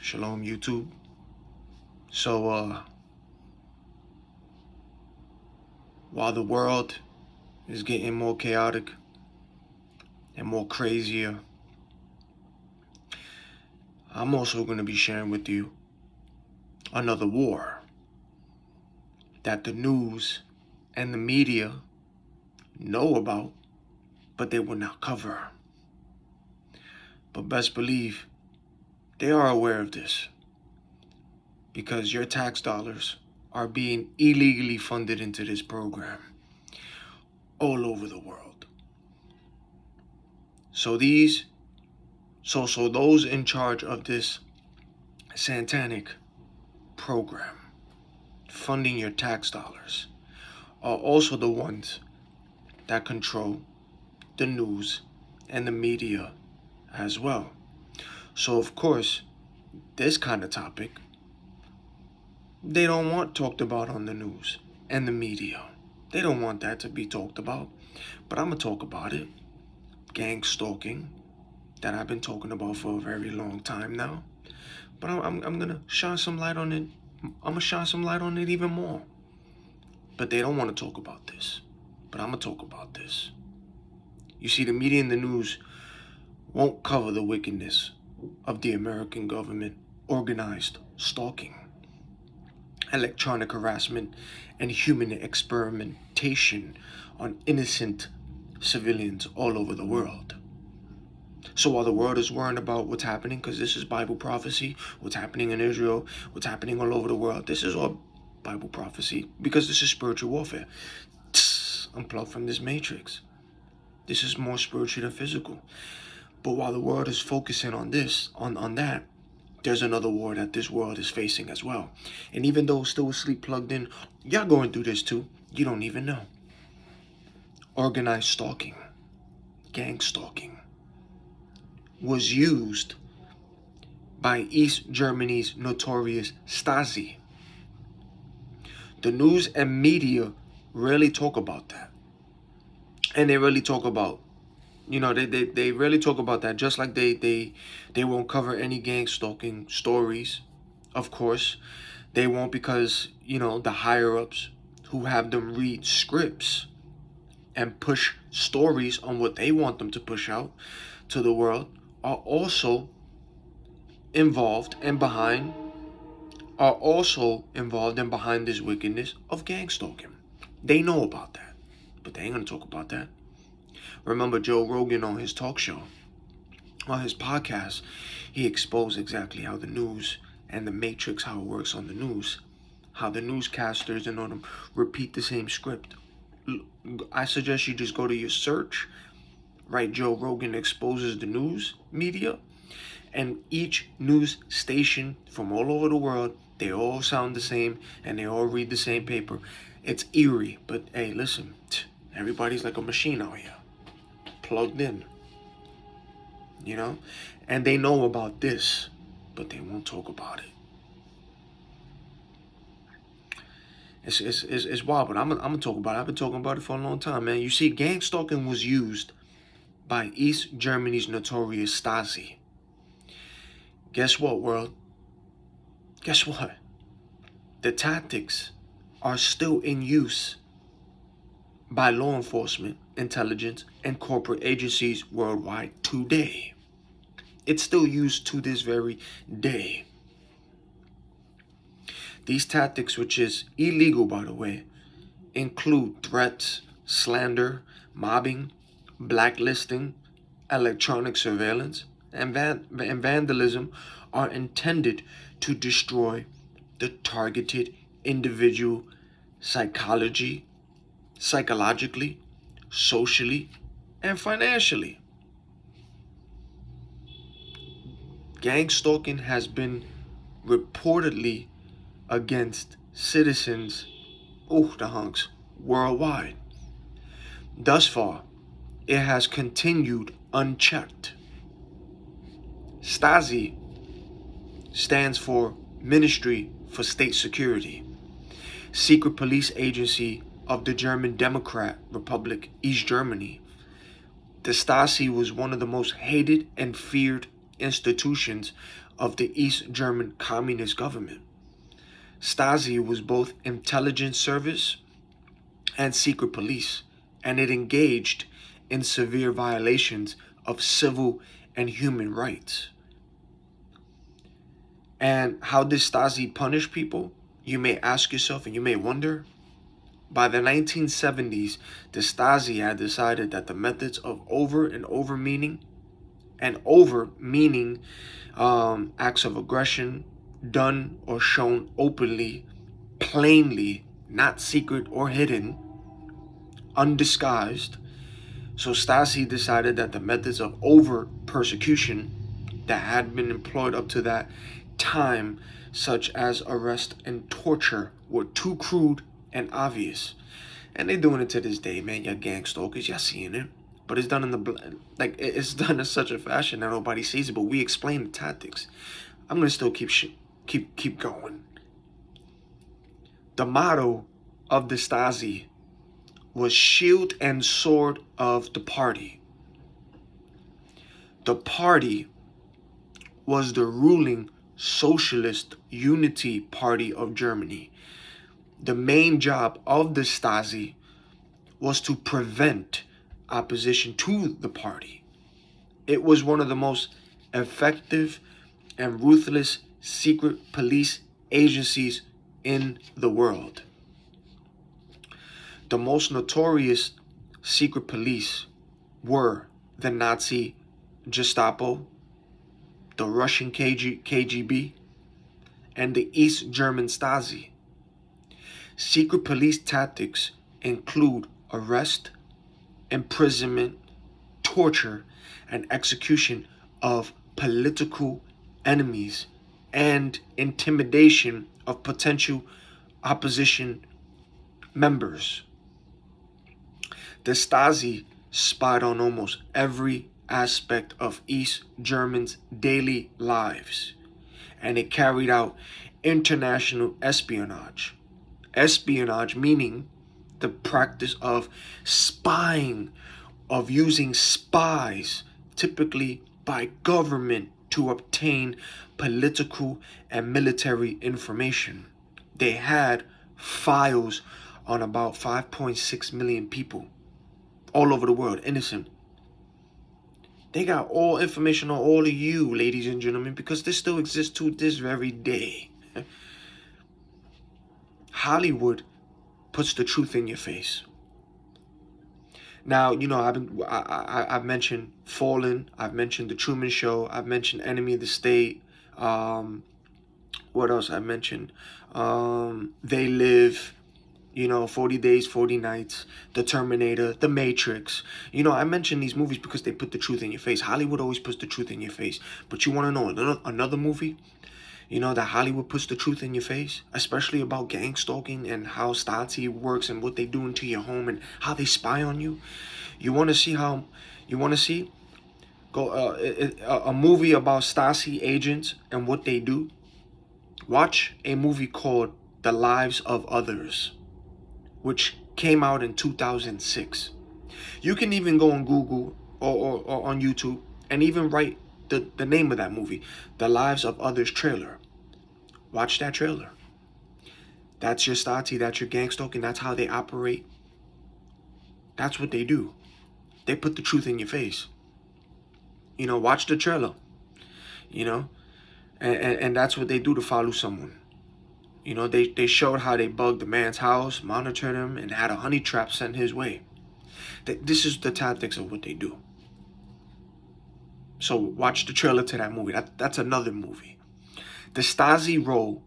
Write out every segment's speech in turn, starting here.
Shalom, YouTube. So, while the world is getting more chaotic and more crazier, I'm also going to be sharing with you another war that the news and the media know about, but they will not cover. But best believe they are aware of this, because your tax dollars are being illegally funded into this program all over the world. So those in charge of this satanic program funding your tax dollars are also the ones that control the news and the media as well. So of course, this kind of topic they don't want talked about on the news and the media. They don't want that to be talked about, but I'm gonna talk about it. Gang stalking, that I've been talking about for a very long time now, but I'm gonna shine some light on it. I'm gonna shine some light on it even more. But they don't want to talk about this, but I'm gonna talk about this. You see, the media and the news won't cover the wickedness of the American government organized stalking, electronic harassment, and human experimentation on innocent civilians all over the world. So while the world is worrying about what's happening, because this is Bible prophecy, what's happening in Israel, what's happening all over the world, this is all Bible prophecy, because this is spiritual warfare. Unplug from this matrix. This is more spiritual than physical. But while the world is focusing on this, on that, there's another war that this world is facing as well. And even though still asleep plugged in, y'all going through this too. You don't even know. Organized stalking, gang stalking, was used by East Germany's notorious Stasi. The news and media rarely talk about that. And they really talk about, they really talk about that, just like they won't cover any gang stalking stories. Of course, they won't, because, the higher-ups who have them read scripts and push stories on what they want them to push out to the world are also involved and behind this wickedness of gang stalking. They know about that, but they ain't gonna talk about that. Remember Joe Rogan on his talk show, on his podcast, he exposed exactly how the news and the matrix, how it works on the news, how the newscasters and all them repeat the same script. I suggest you just go to your search, write Joe Rogan exposes the news media, and each news station from all over the world, they all sound the same and they all read the same paper. It's eerie, but hey, listen, everybody's like a machine out here, plugged in, and they know about this, but they won't talk about it. It's wild, but I'm gonna talk about it. I've been talking about it for a long time, man. You see, gang stalking was used by East Germany's notorious Stasi. Guess what, world? Guess what? The tactics are still in use by law enforcement, intelligence, and corporate agencies worldwide today. It's still used to this very day. These tactics, which is illegal, by the way, include threats, slander, mobbing, blacklisting, electronic surveillance, and vandalism, are intended to destroy the targeted individual psychologically, socially, and financially. Gang stalking has been reportedly against citizens, the hunks, worldwide. Thus far, it has continued unchecked. Stasi stands for Ministry for State Security, secret police agency of the German Democrat Republic, East Germany. The Stasi was one of the most hated and feared institutions of the East German Communist government. Stasi was both intelligence service and secret police, and it engaged in severe violations of civil and human rights. And how did Stasi punish people? You may ask yourself, and you may wonder. By the 1970s, the Stasi had decided that the methods of over and over meaning, acts of aggression done or shown openly, plainly, not secret or hidden, undisguised. So Stasi decided that the methods of over persecution that had been employed up to that time, such as arrest and torture, were too crude and obvious. And they're doing it to this day, man. Y'all gang stalkers, y'all seeing it. But it's done in it's done in such a fashion that nobody sees it. But we explain the tactics. I'm gonna still keep going. The motto of the Stasi was "Shield and Sword of the Party." The party was the ruling Socialist Unity Party of Germany. The main job of the Stasi was to prevent opposition to the party. It was one of the most effective and ruthless secret police agencies in the world. The most notorious secret police were the Nazi Gestapo, the Russian KGB, and the East German Stasi. Secret police tactics include arrest, imprisonment, torture, and execution of political enemies and intimidation of potential opposition members. The Stasi spied on almost every aspect of East Germans' daily lives, and it carried out international espionage. Espionage meaning the practice of spying, of using spies, typically by government, to obtain political and military information. They had files on about 5.6 million people all over the world, innocent. They got all information on all of you, ladies and gentlemen, because this still exists to this very day. Hollywood puts the truth in your face. Now, you know, I've mentioned Fallen, I've mentioned The Truman Show, I've mentioned Enemy of the State. What else I mentioned? They Live, 40 Days, 40 Nights, The Terminator, The Matrix. I mention these movies because they put the truth in your face. Hollywood always puts the truth in your face. But you want to know another movie, that Hollywood puts the truth in your face, especially about gang stalking and how Stasi works and what they do into your home and how they spy on you. You want to see a movie about Stasi agents and what they do? Watch a movie called The Lives of Others, which came out in 2006. You can even go on Google or on YouTube and even write the name of that movie, The Lives of Others trailer. Watch that trailer. That's your Stasi, that's your gangstalking, that's how they operate. That's what they do. They put the truth in your face. Watch the trailer. And that's what they do to follow someone. They showed how they bugged the man's house, monitored him, and had a honey trap sent his way. This is the tactics of what they do. So watch the trailer to that movie. That's another movie. The Stasi role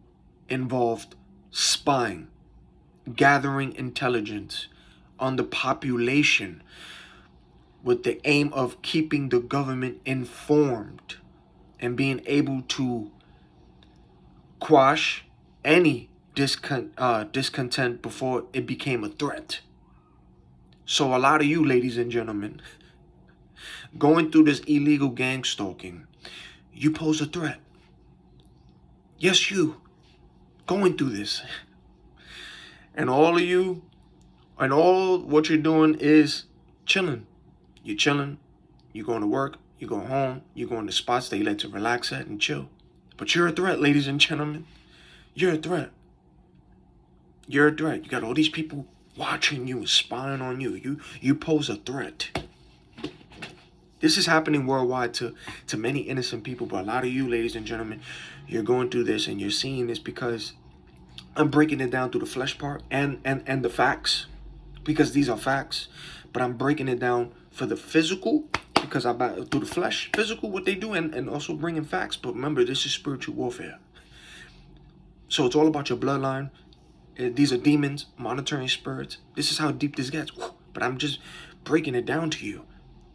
involved spying, gathering intelligence on the population with the aim of keeping the government informed and being able to quash any discontent before it became a threat. So a lot of you, ladies and gentlemen, going through this illegal gang stalking, you pose a threat. Yes, you going through this. And all of you, and all what you're doing is chilling. You're chilling. You're going to work. You go home. You go into spots that you like to relax at and chill. But you're a threat, ladies and gentlemen. You're a threat. You're a threat. You got all these people watching you, spying on you. You pose a threat. This is happening worldwide to many innocent people. But a lot of you, ladies and gentlemen, you're going through this and you're seeing this because I'm breaking it down through the flesh part and the facts, because these are facts. But I'm breaking it down for the physical, because I'm through the flesh, physical, what they do, and also bringing facts. But remember, this is spiritual warfare. So it's all about your bloodline. These are demons, monitoring spirits. This is how deep this gets. But I'm just breaking it down to you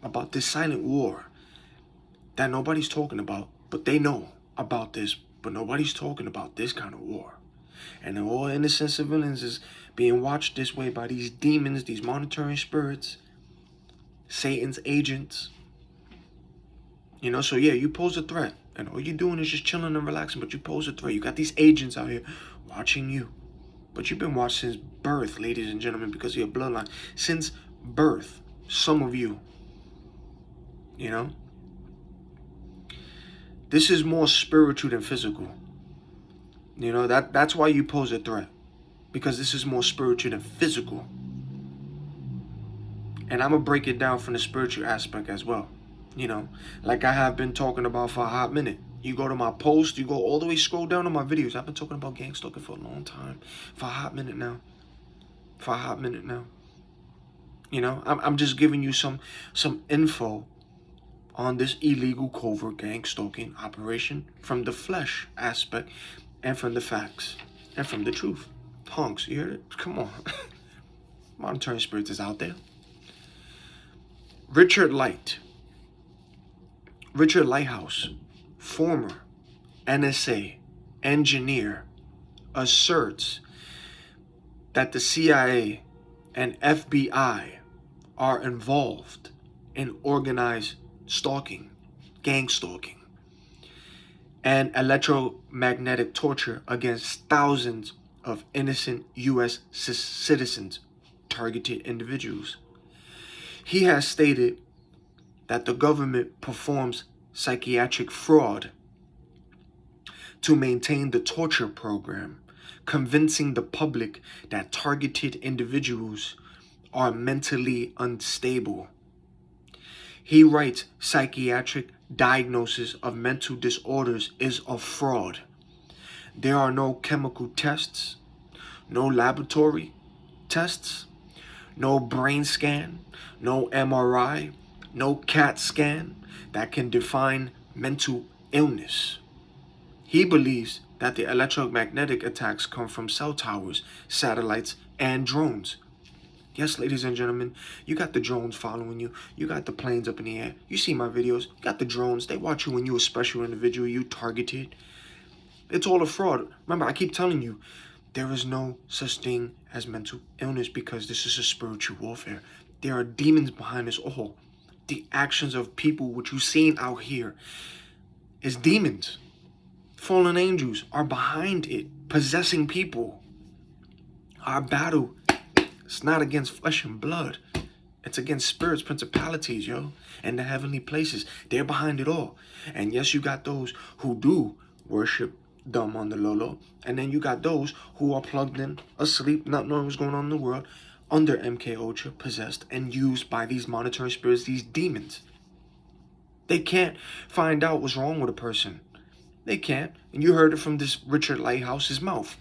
about this silent war that nobody's talking about. But they know about this. But nobody's talking about this kind of war. And all innocent civilians is being watched this way by these demons, these monitoring spirits, Satan's agents. You know, so yeah, you pose a threat. And all you're doing is just chilling and relaxing, but you pose a threat. You got these agents out here watching you. But you've been watched since birth, ladies and gentlemen, because of your bloodline. Since birth, some of you, you know. This is more spiritual than physical. You know, that's why you pose a threat. Because this is more spiritual than physical. And I'm going to break it down from the spiritual aspect as well. You know, like I have been talking about for a hot minute. You go to my post, you go all the way, scroll down on my videos. I've been talking about gangstalking for a long time. For a hot minute now. You know, I'm just giving you some info on this illegal covert gangstalking operation from the flesh aspect and from the facts and from the truth. Honks, you heard it? Come on. Monitoring spirits is out there. Richard Lighthouse, former NSA engineer, asserts that the CIA and FBI are involved in organized stalking, gangstalking, and electromagnetic torture against thousands of innocent U.S. citizens, targeted individuals. He has stated that the government performs psychiatric fraud to maintain the torture program, convincing the public that targeted individuals are mentally unstable. He writes, psychiatric diagnosis of mental disorders is a fraud. There are no chemical tests, no laboratory tests, no brain scan, no MRI, no CAT scan that can define mental illness. He believes that the electromagnetic attacks come from cell towers, satellites, and drones. Yes, ladies and gentlemen, you got the drones following you. You got the planes up in the air. You see my videos. You got the drones. They watch you when you're a special individual. You targeted. It's all a fraud. Remember, I keep telling you, there is no such thing as mental illness because this is a spiritual warfare. There are demons behind this all. The actions of people which you've seen out here is demons. Fallen angels are behind it, possessing people. Our battle, it's not against flesh and blood. It's against spirits, principalities, yo, and the heavenly places. They're behind it all. And yes, you got those who do worship them on the low. And then you got those who are plugged in, asleep, not knowing what's going on in the world, under MK Ultra, possessed and used by these monitoring spirits, these demons. They can't find out what's wrong with a person. They can't. And you heard it from this Richard Lighthouse's mouth.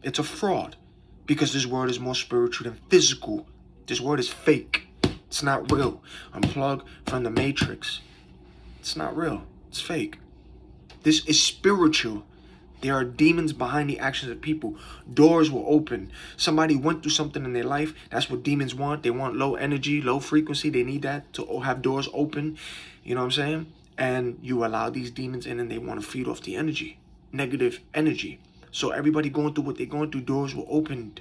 It's a fraud because this word is more spiritual than physical. This word is fake. It's not real. Unplug from the matrix. It's not real. It's fake. This is spiritual. There are demons behind the actions of people. Doors will open. Somebody went through something in their life. That's what demons want. They want low energy, low frequency. They need that to have doors open. You know what I'm saying? And you allow these demons in and they want to feed off the energy. Negative energy. So everybody going through what they're going through, doors will open.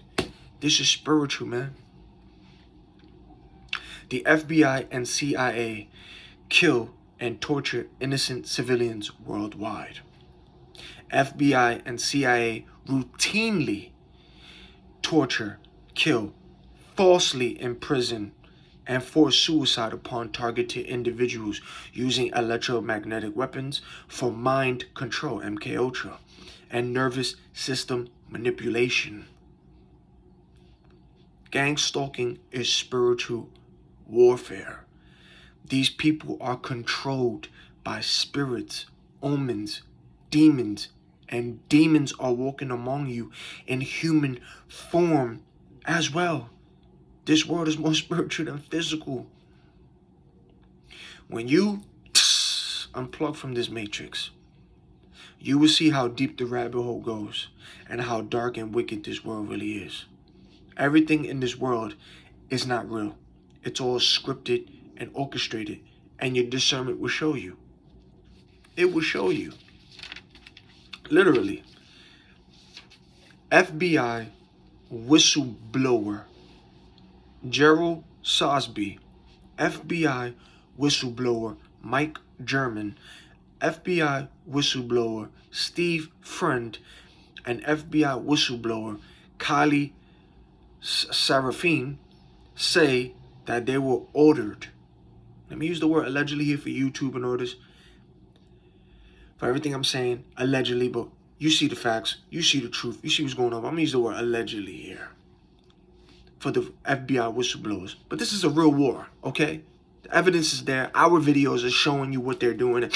This is spiritual, man. The FBI and CIA kill and torture innocent civilians worldwide. FBI and CIA routinely torture, kill, falsely imprison and forced suicide upon targeted individuals using electromagnetic weapons for mind control, MK Ultra, and nervous system manipulation. Gangstalking is spiritual warfare. These people are controlled by spirits, omens, demons, and demons are walking among you in human form as well. This world is more spiritual than physical. When you unplug from this matrix, you will see how deep the rabbit hole goes and how dark and wicked this world really is. Everything in this world is not real. It's all scripted and orchestrated, and your discernment will show you. It will show you. Literally. FBI whistleblower Gerald Sosby, FBI whistleblower Mike German, FBI whistleblower Steve Friend, and FBI whistleblower Kylie Serafine say that they were ordered. Let me use the word allegedly here for YouTube and all this. For everything I'm saying, allegedly, but you see the facts, you see the truth, you see what's going on. I'm going to use the word allegedly here for the FBI whistleblowers. But this is a real war, okay? The evidence is there. Our videos are showing you what they're doing and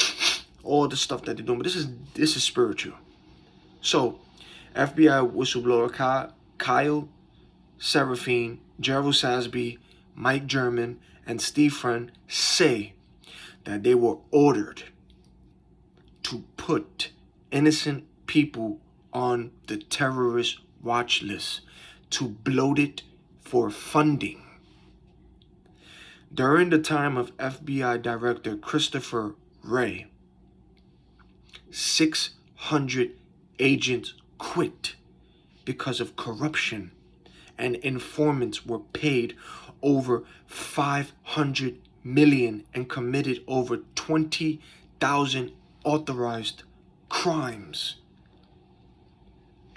all the stuff that they're doing. But this is spiritual. So, FBI whistleblower Kyle Serafine, Gerald Sosby, Mike German, and Steve Friend say that they were ordered to put innocent people on the terrorist watch list, to bloat it for funding. During the time of FBI Director Christopher Wray, 600 agents quit because of corruption, and informants were paid over $500 million and committed over 20,000 authorized crimes.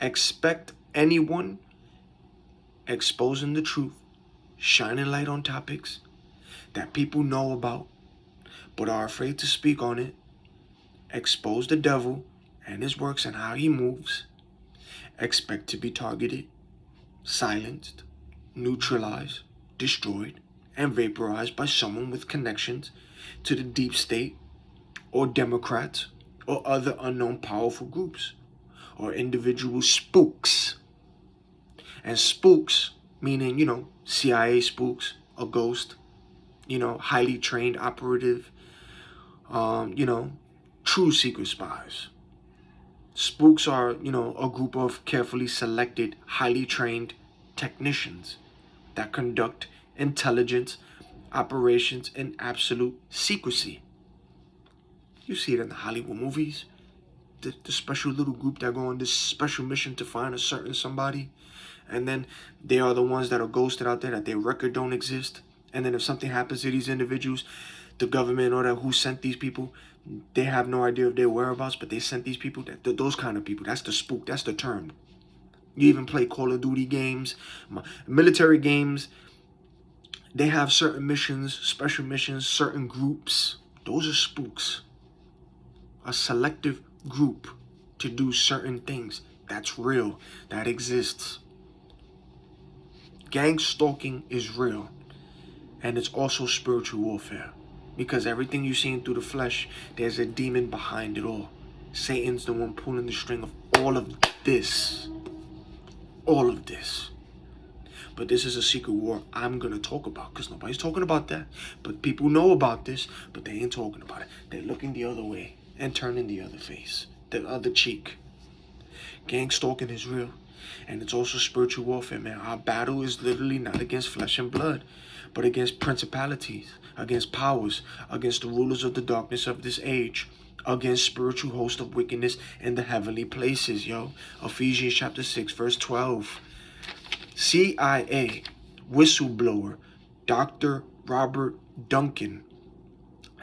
Expect anyone exposing the truth, shining light on topics that people know about but are afraid to speak on it, expose the devil and his works and how he moves. Expect to be targeted, silenced, neutralized, destroyed, and vaporized by someone with connections to the deep state or Democrats or other unknown powerful groups or individual spooks. And spooks meaning, CIA spooks, a ghost, highly trained operative, true secret spies. Spooks are, a group of carefully selected, highly trained technicians that conduct intelligence operations in absolute secrecy. You see it in the Hollywood movies. The special little group that go on this special mission to find a certain somebody. And then they are the ones that are ghosted out there, that their record don't exist. And then if something happens to these individuals, the government or who sent these people, they have no idea of their whereabouts, but they sent these people. Those kind of people. That's the spook. That's the term. You even play Call of Duty games, military games. They have certain missions, special missions, certain groups. Those are spooks. A selective group to do certain things. That's real. That exists. Gang stalking is real. And it's also spiritual warfare. Because everything you're seeing through the flesh, there's a demon behind it all. Satan's the one pulling the string of all of this. All of this. But this is a secret war I'm going to talk about, because nobody's talking about that. But people know about this, but they ain't talking about it. They're looking the other way and turning the other face, the other cheek. Gang stalking is real. And it's also spiritual warfare, man. Our battle is literally not against flesh and blood, but against principalities, against powers, against the rulers of the darkness of this age, against spiritual hosts of wickedness in the heavenly places, yo. Ephesians chapter 6, verse 12. CIA whistleblower Dr. Robert Duncan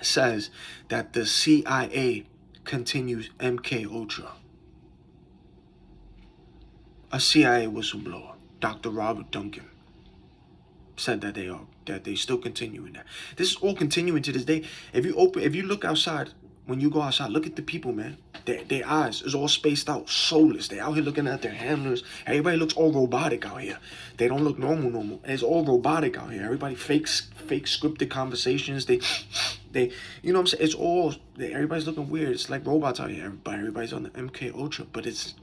says that the CIA continues MK Ultra. A CIA whistleblower, Dr. Robert Duncan, said that that. They still continuing that. This is all continuing to this day. If you look outside, when you go outside, look at the people, man. Their eyes is all spaced out, soulless. They out here looking at their handlers. Everybody looks all robotic out here. They don't look normal. It's all robotic out here. Everybody fake scripted conversations. They, you know what I'm saying? It's all, everybody's looking weird. It's like robots out here. Everybody's on the MK Ultra, but it's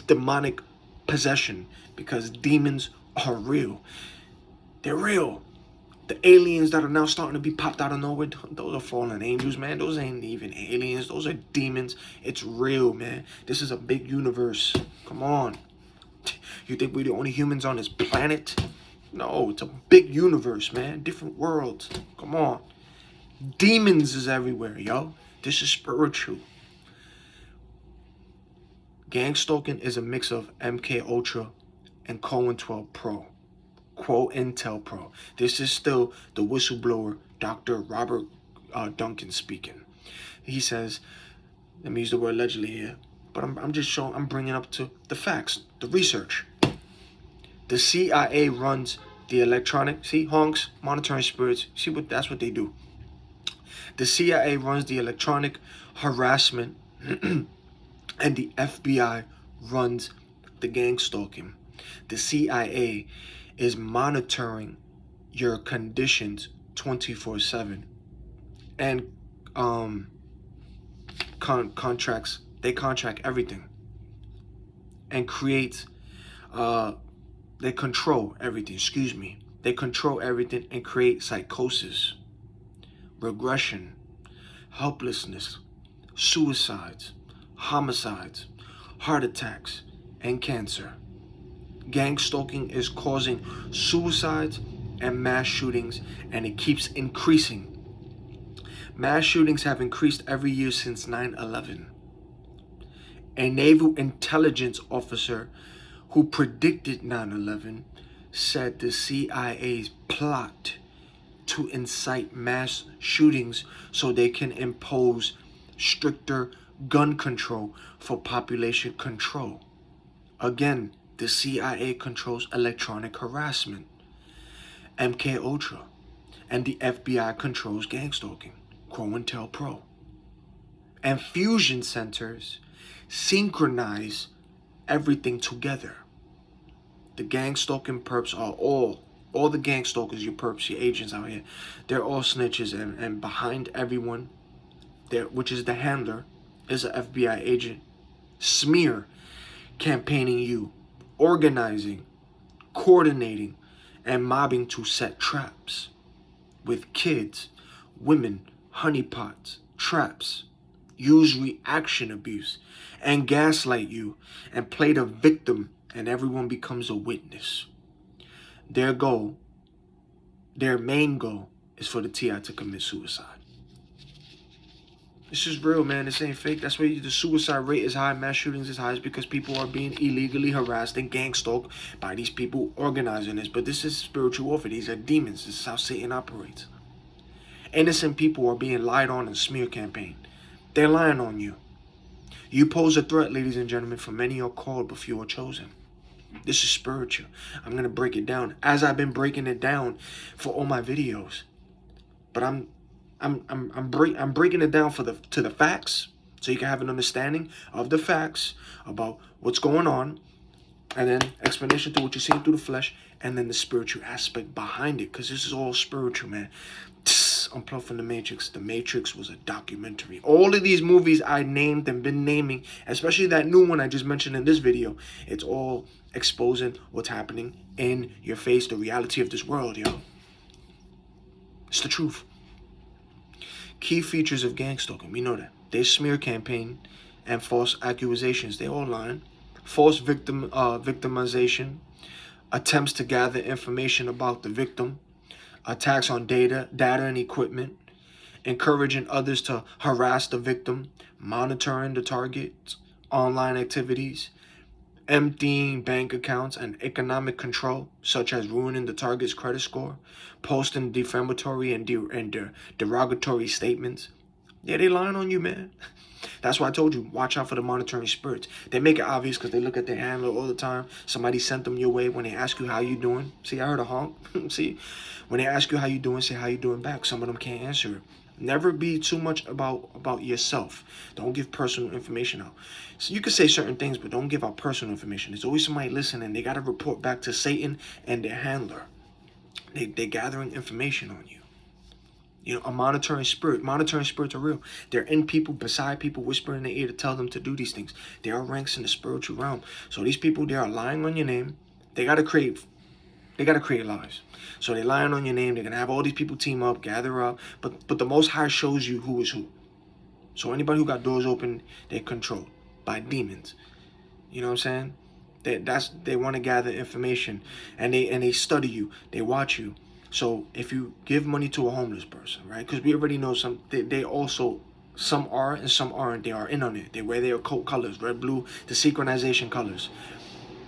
demonic possession, because demons are real. They're real. The aliens that are now starting to be popped out of nowhere, those are fallen angels, man. Those ain't even aliens. Those are demons. It's real, man. This is a big universe. Come on. You think we're the only humans on this planet? No, it's a big universe, man. Different worlds. Come on. Demons is everywhere, yo. This is spiritual. Gangstalking is a mix of MK Ultra and COINTELPRO Pro. COINTELPRO Pro. This is still the whistleblower, Dr. Robert Duncan speaking. He says, let me use the word allegedly here, but I'm bringing up to the facts, the research. The CIA runs the electronic, see, honks, monitoring spirits, see what, that's what they do. The CIA runs the electronic harassment and the FBI runs the gangstalking. The CIA is monitoring your conditions 24/7 and they contract everything and create they control everything, they control everything and create psychosis, regression, helplessness, suicides, homicides, heart attacks, and cancer. Gangstalking is causing suicides and mass shootings, and it keeps increasing. Mass shootings have increased every year since 9/11. A naval intelligence officer who predicted 9/11 said the CIA's plot to incite mass shootings so they can impose stricter gun control for population control. Again, the CIA controls electronic harassment, MK Ultra, and the FBI controls gangstalking, COINTELPRO. And fusion centers synchronize everything together. The gangstalking perps are all the gangstalkers, your perps, your agents out here, they're all snitches, and behind everyone there, which is the handler, is an FBI agent, smear campaigning you, organizing, coordinating, and mobbing to set traps with kids, women, honeypots, traps, use reaction abuse, and gaslight you and play the victim, and everyone becomes a witness. Their main goal is for the TI to commit suicide. This is real, man. This ain't fake. That's why the suicide rate is high, mass shootings is high, is because people are being illegally harassed and gangstalked by these people organizing this. But this is spiritual warfare. These are demons. This is how Satan operates. Innocent people are being lied on and smear campaign. They're lying on you. You pose a threat, ladies and gentlemen, for many are called, but few are chosen. This is spiritual. I'm gonna break it down as I've been breaking it down for all my videos. But I'm breaking it down to the facts, so you can have an understanding of the facts about what's going on, and then explanation to what you're seeing through the flesh, and then the spiritual aspect behind it, because this is all spiritual, man. Unplugged from the Matrix. The Matrix was a documentary. All of these movies I named and been naming, especially that new one I just mentioned in this video, it's all exposing what's happening in your face, the reality of this world, yo. It's the truth. Key features of gangstalking, we know that. They smear campaign and false accusations. They all lying. False victimization, attempts to gather information about the victim, attacks on data and equipment, encouraging others to harass the victim, monitoring the target's online activities, emptying bank accounts, and economic control, such as ruining the target's credit score, posting defamatory and derogatory statements. Yeah, they lying on you, man. That's why I told you, watch out for the monitoring spirits. They make it obvious because they look at their handler all the time. Somebody sent them your way. When they ask you how you doing, see, I heard a honk. See, when they ask you how you doing, say how you doing back. Some of them can't answer it. Never be too much about yourself. Don't give personal information out. So you can say certain things, but don't give out personal information. There's always somebody listening. They got to report back to Satan and their handler. They're gathering information on you. You know, a monitoring spirit. Monitoring spirits are real. They're in people, beside people, whispering in their ear to tell them to do these things. There are ranks in the spiritual realm. So these people, they are lying on your name. They gotta create lies. So they're lying on your name. They're gonna have all these people team up, gather up. But the Most High shows you who is who. So anybody who got doors open, they're controlled by demons. You know what I'm saying? They want to gather information, and they study you. They watch you. So if you give money to a homeless person, right? Because we already know they also, some are and some aren't. They are in on it. They wear their coat colors, red, blue, the synchronization colors.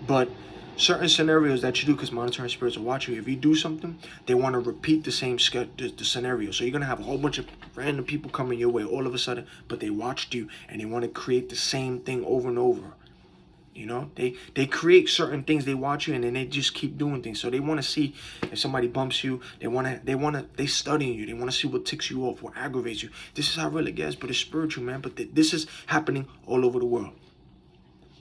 But certain scenarios that you do, because monitoring spirits will watch you. If you do something, they want to repeat the same the scenario. So you're gonna have a whole bunch of random people coming your way all of a sudden, but they watched you and they want to create the same thing over and over. You know, they create certain things. They watch you and then they just keep doing things. So they want to see if somebody bumps you. They studying you. They want to see what ticks you off, what aggravates you. This is how real it gets, but it's spiritual, man. But this is happening all over the world.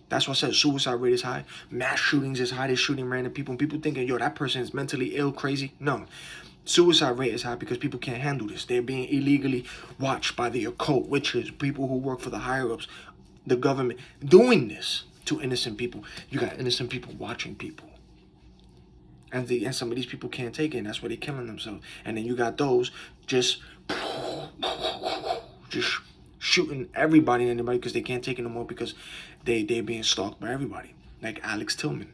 That's why I said suicide rate is high. Mass shootings is high. They're shooting random people. And people thinking, yo, that person is mentally ill, crazy. No. Suicide rate is high because people can't handle this. They're being illegally watched by the occult, witches, people who work for the higher-ups, the government, doing this to innocent people. You got innocent people watching people. And some of these people can't take it, and that's why they're killing themselves. And then you got those just shooting everybody and anybody because they can't take it no more because they're being stalked by everybody. Like Alex Tillman.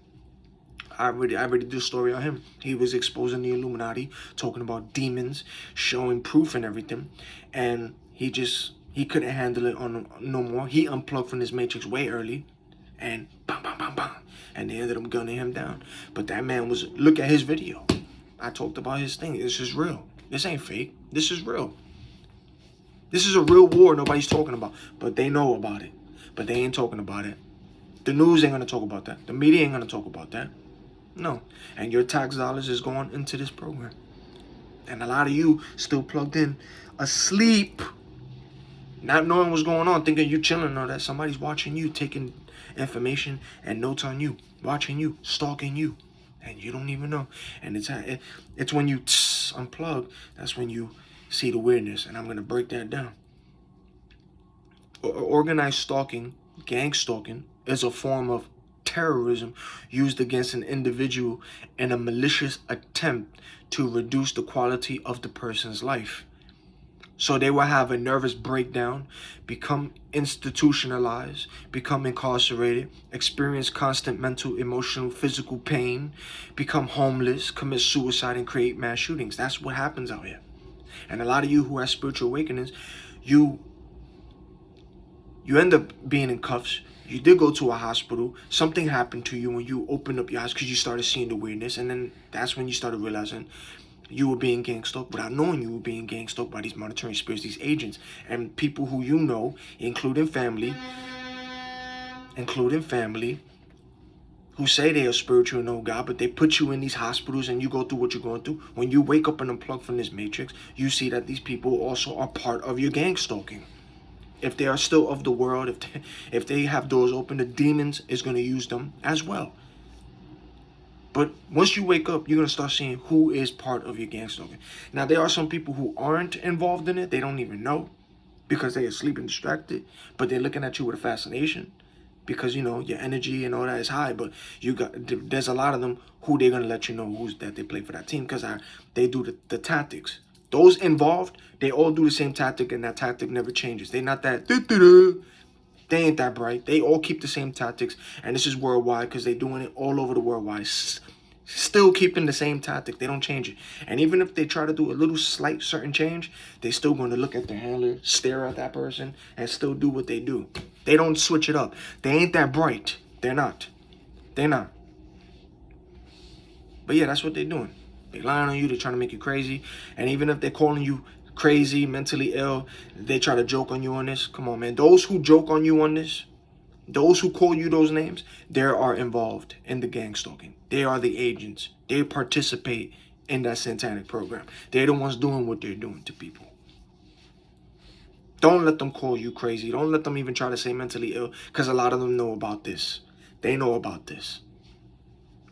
I already did a story on him. He was exposing the Illuminati, talking about demons, showing proof and everything. And he couldn't handle it no more. He unplugged from his matrix way early. And bam, bam, bam, bam. And they ended up gunning him down. But that man look at his video. I talked about his thing. This is real. This ain't fake. This is real. This is a real war nobody's talking about. But they know about it. But they ain't talking about it. The news ain't going to talk about that. The media ain't going to talk about that. No. And your tax dollars is going into this program. And a lot of you still plugged in, asleep, not knowing what's going on, thinking you're chilling or that somebody's watching you, taking information and notes on you, watching you, stalking you, and you don't even know. And it's when you unplug, that's when you see the weirdness, and I'm going to break that down. Organized stalking, gangstalking, is a form of terrorism used against an individual in a malicious attempt to reduce the quality of the person's life. So they will have a nervous breakdown, become institutionalized, become incarcerated, experience constant mental, emotional, physical pain, become homeless, commit suicide, and create mass shootings. That's what happens out here. And a lot of you who have spiritual awakenings, you end up being in cuffs. You did go to a hospital. Something happened to you when you opened up your eyes because you started seeing the weirdness. And then that's when you started realizing you were being gangstalked without knowing you were being gangstalked by these monitoring spirits, these agents, and people who you know, including family, who say they are spiritual and know God, but they put you in these hospitals and you go through what you're going through. When you wake up and unplug from this matrix, you see that these people also are part of your gangstalking. If they are still of the world, if they have doors open, the demons is going to use them as well. But once you wake up, you're going to start seeing who is part of your gangstalking. Now, there are some people who aren't involved in it. They don't even know because they're asleep and distracted. But they're looking at you with a fascination because, you know, your energy and all that is high. But there's a lot of them who they're going to let you know that they play for that team because they do the tactics. Those involved, they all do the same tactic, and that tactic never changes. They're not that... They ain't that bright. They all keep the same tactics, and this is worldwide because they're doing it all over the worldwide. Still keeping the same tactic. They don't change it. And even if they try to do a little slight certain change, they're still going to look at their handler, stare at that person, and still do what they do. They don't switch it up. They ain't that bright. They're not. They're not. But yeah, that's what they're doing. They're lying on you. They're trying to make you crazy. And even if they're calling you crazy, mentally ill, they try to joke on you on this. Come on, man. Those who joke on you on this, those who call you those names, they are involved in the gang stalking. They are the agents. They participate in that satanic program. They're the ones doing what they're doing to people. Don't let them call you crazy. Don't let them even try to say mentally ill, because a lot of them know about this. They know about this.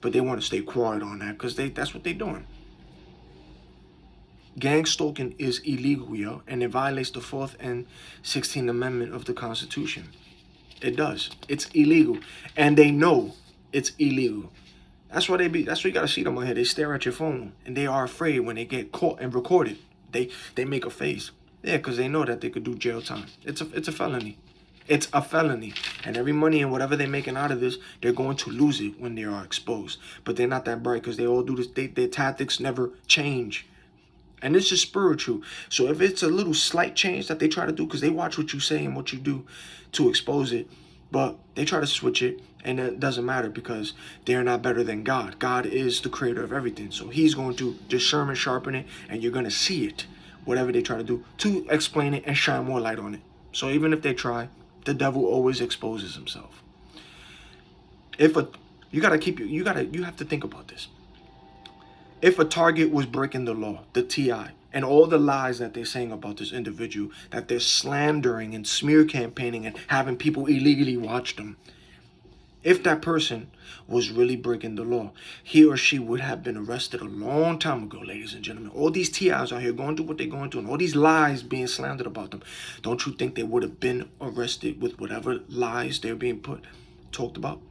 But they want to stay quiet on that because that's what they're doing. Gang stalking is illegal, yo, and it violates the 4th and 16th Amendment of the Constitution. It does. It's illegal. And they know it's illegal. That's why that's why you gotta see them on here. They stare at your phone and they are afraid when they get caught and recorded. They make a face. Yeah, because they know that they could do jail time. It's a felony. It's a felony. And every money and whatever they're making out of this, they're going to lose it when they are exposed. But they're not that bright because they all do this. Their tactics never change. And this is spiritual. So if it's a little slight change that they try to do, because they watch what you say and what you do to expose it, but they try to switch it, and it doesn't matter because they're not better than God. God is the creator of everything. So he's going to discern and sharpen it, and you're going to see it, whatever they try to do, to explain it and shine more light on it. So even if they try, the devil always exposes himself. You have to think about this. If a target was breaking the law, the TI, and all the lies that they're saying about this individual, that they're slandering and smear campaigning and having people illegally watch them, if that person was really breaking the law, he or she would have been arrested a long time ago, ladies and gentlemen. All these TIs out here going through what they're going through and all these lies being slandered about them, don't you think they would have been arrested with whatever lies they're being talked about?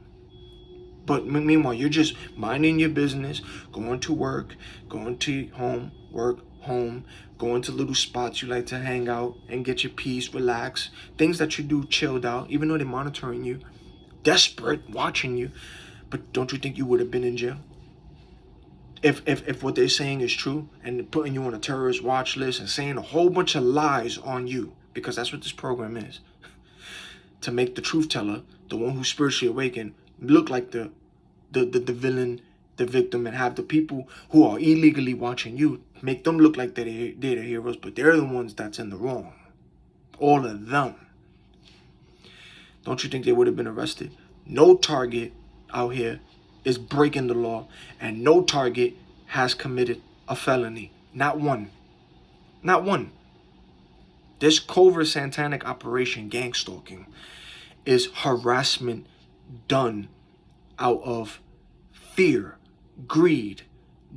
But meanwhile, you're just minding your business, going to work, going to home, work, home, going to little spots you like to hang out and get your peace, relax. Things that you do chilled out, even though they're monitoring you, desperate, watching you. But don't you think you would have been in jail? If what they're saying is true and putting you on a terrorist watch list and saying a whole bunch of lies on you, because that's what this program is, to make the truth teller, the one who's spiritually awakened, look like the villain, the victim, and have the people who are illegally watching you, make them look like they're the heroes, but they're the ones that's in the wrong. All of them. Don't you think they would have been arrested? No target out here is breaking the law, and no target has committed a felony. Not one. Not one. This covert satanic operation, Gangstalking, is harassment done out of fear, greed,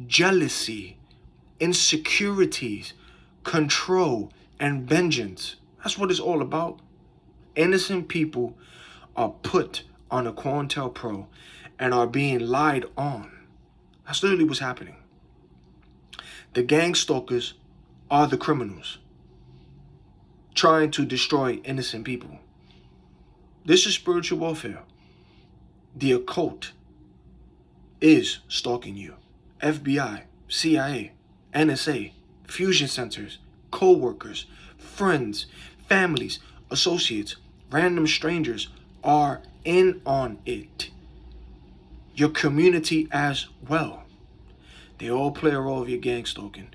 jealousy, insecurities, control, and vengeance. That's what it's all about. Innocent people are put on a COINTELPRO and are being lied on. That's literally what's happening. The gang stalkers are the criminals trying to destroy innocent people. This is spiritual warfare. The occult is stalking you. FBI, CIA, NSA, fusion centers, co-workers, friends, families, associates, random strangers are in on it. Your community as well. They all play a role of your gang stalking.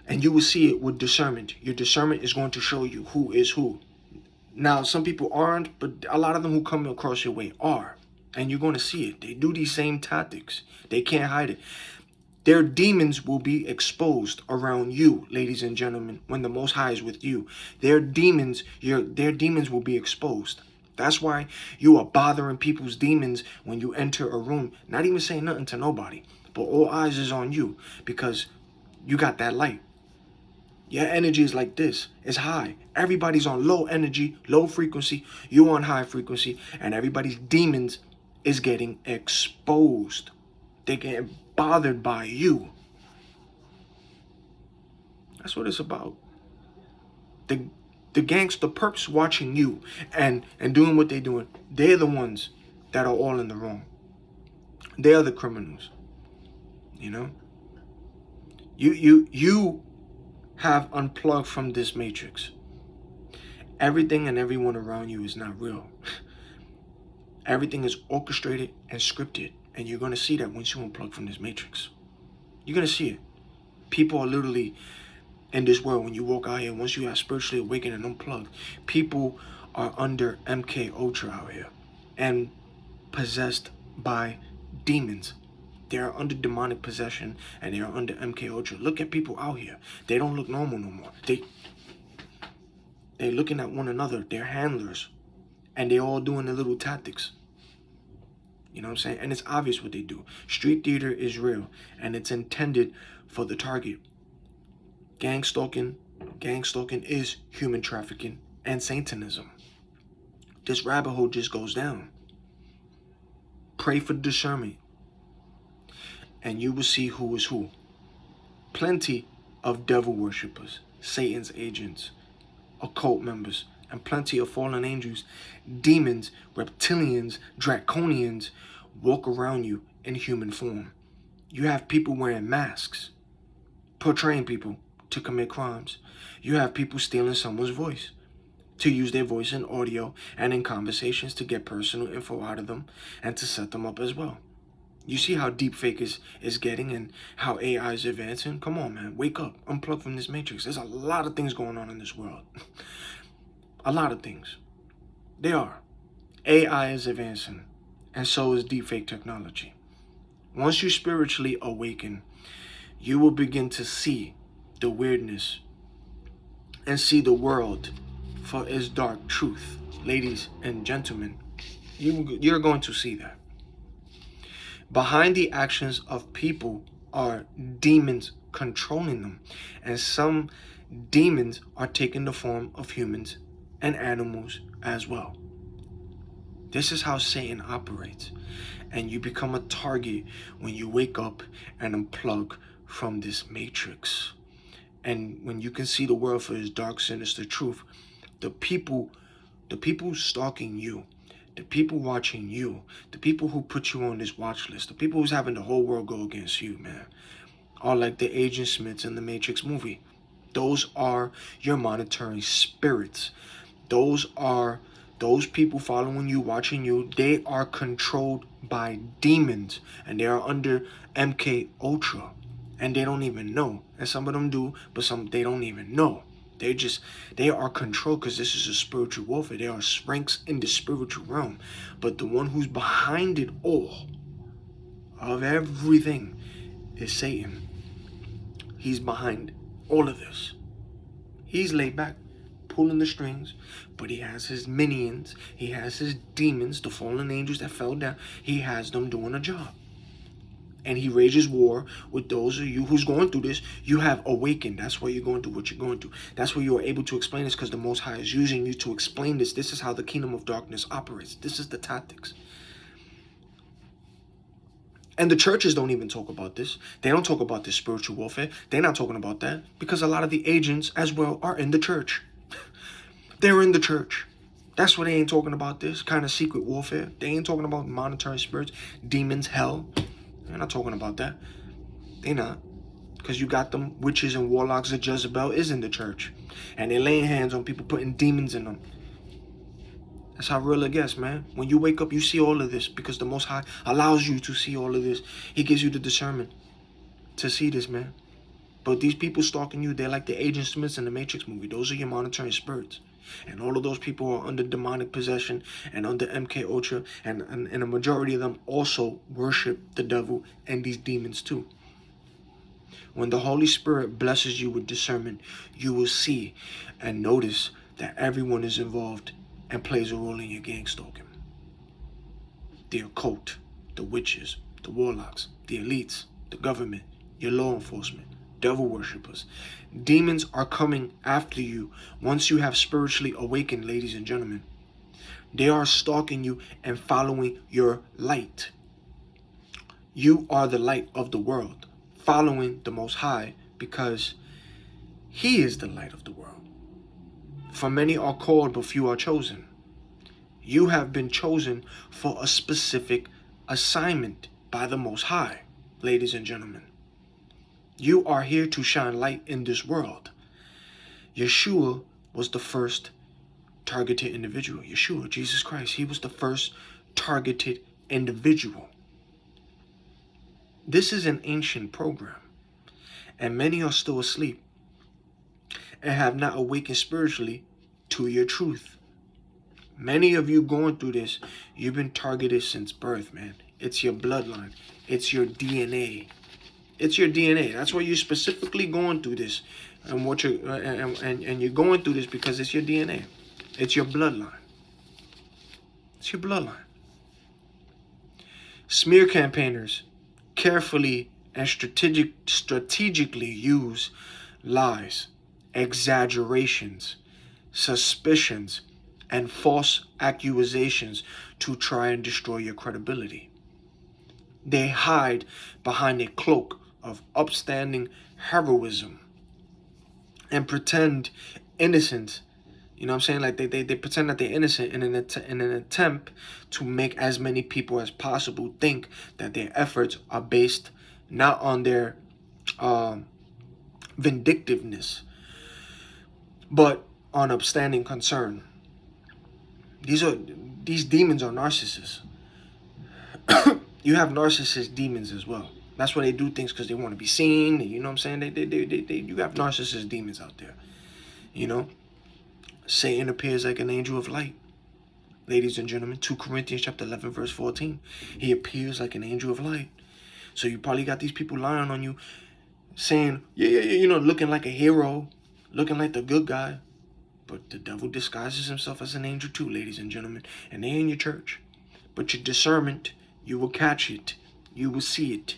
And you will see it with discernment. Your discernment is going to show you who is who. Now, some people aren't, but a lot of them who come across your way are. And you're going to see it. They do these same tactics. They can't hide it. Their demons will be exposed around you, ladies and gentlemen, when the Most High is with you. Their demons will be exposed. That's why you are bothering people's demons when you enter a room, not even saying nothing to nobody, but all eyes is on you because you got that light. Your energy is like this. It's high. Everybody's on low energy, low frequency. You on high frequency, and everybody's demons is getting exposed. They're getting bothered by you. That's what it's about. The perps watching you and doing what they're doing. They're the ones that are all in the wrong. They're the criminals. You know? You have unplugged from this matrix. Everything and everyone around you is not real. Everything is orchestrated and scripted. And you're going to see that once you unplug from this matrix. You're going to see it. People are literally in this world. When you walk out here, once you have spiritually awakened and unplugged, people are under MK Ultra out here and possessed by demons. They are under demonic possession and they are under MK Ultra. Look at people out here. They don't look normal no more. They're looking at one another. They're handlers. And they all doing their little tactics. You know what I'm saying? And it's obvious what they do. Street theater is real. And it's intended for the target. Gangstalking is human trafficking and Satanism. This rabbit hole just goes down. Pray for discernment. And you will see who is who. Plenty of devil worshippers, Satan's agents, occult members, and plenty of fallen angels, demons, reptilians, draconians walk around you in human form. You have people wearing masks, portraying people to commit crimes. You have people stealing someone's voice, to use their voice in audio and in conversations to get personal info out of them and to set them up as well. You see how deepfake is getting and how AI is advancing? Come on, man. Wake up. Unplug from this matrix. There's a lot of things going on in this world. A lot of things. They are. AI is advancing, and so is deepfake technology. Once you spiritually awaken, you will begin to see the weirdness and see the world for its dark truth. Ladies and gentlemen, you're going to see that. Behind the actions of people are demons controlling them. And some demons are taking the form of humans and animals as well. This is how Satan operates. And you become a target when you wake up and unplug from this matrix. And when you can see the world for its dark, sinister truth, the people stalking you, the people watching you, the people who put you on this watch list, the people who's having the whole world go against you, man, are like the Agent Smiths in the Matrix movie. Those are your monitoring spirits. Those people following you, watching you. They are controlled by demons, and they are under MK Ultra, and they don't even know. And some of them do, but some they don't even know. They are controlled because this is a spiritual warfare. There are ranks in the spiritual realm. But the one who's behind it all, of everything, is Satan. He's behind all of this. He's laid back, pulling the strings, but he has his minions. He has his demons, the fallen angels that fell down. He has them doing a job. And he rages war with those of you who's going through this. You have awakened. That's why you're going through what you're going through. That's why you are able to explain this, because the Most High is using you to explain this. This is how the kingdom of darkness operates. This is the tactics. And the churches don't even talk about this. They don't talk about this spiritual warfare. They're not talking about that because a lot of the agents as well are in the church. They're in the church. That's why they ain't talking about this kind of secret warfare. They ain't talking about monitoring spirits, demons, hell. They're not talking about that. They're not. Because you got them witches and warlocks that Jezebel is in the church. And they're laying hands on people, putting demons in them. That's how real it gets, man. When you wake up, you see all of this because the Most High allows you to see all of this. He gives you the discernment to see this, man. But these people stalking you, they're like the Agent Smiths in the Matrix movie. Those are your monitoring spirits. And all of those people are under demonic possession and under MK Ultra. And a majority of them also worship the devil and these demons too. When the Holy Spirit blesses you with discernment, you will see and notice that everyone is involved and plays a role in your gangstalking. The occult, the witches, the warlocks, the elites, the government, your law enforcement, devil worshippers. Demons are coming after you once you have spiritually awakened, ladies and gentlemen. They are stalking you and following your light. You are the light of the world, following the Most High because He is the light of the world. For many are called, but few are chosen. You have been chosen for a specific assignment by the Most High, ladies and gentlemen. You are here to shine light in this world. Yeshua was the first targeted individual. Yeshua, Jesus Christ, He was the first targeted individual. This is an ancient program, and many are still asleep. and have not awakened spiritually to your truth. Many of you going through this, you've been targeted since birth, man. It's your bloodline. It's your DNA. It's your DNA. That's why you're specifically going through this, and what you're and you're going through this because it's your DNA. It's your bloodline. It's your bloodline. Smear campaigners carefully and strategically use lies, exaggerations, suspicions, and false accusations to try and destroy your credibility. They hide behind a cloak of upstanding heroism and pretend innocence. You know what I'm saying? Like they pretend that they're innocent in an attempt to make as many people as possible think that their efforts are based not on their vindictiveness, but on upstanding concern. These demons are narcissists. You have narcissist demons as well. That's why they do things, because they want to be seen. You know what I'm saying? You have narcissist demons out there. You know, Satan appears like an angel of light. Ladies and gentlemen, 2 Corinthians chapter 11, verse 14. He appears like an angel of light. So you probably got these people lying on you, saying, yeah, looking like a hero, looking like the good guy. But the devil disguises himself as an angel too, ladies and gentlemen. And they in your church. But your discernment, you will catch it. You will see it.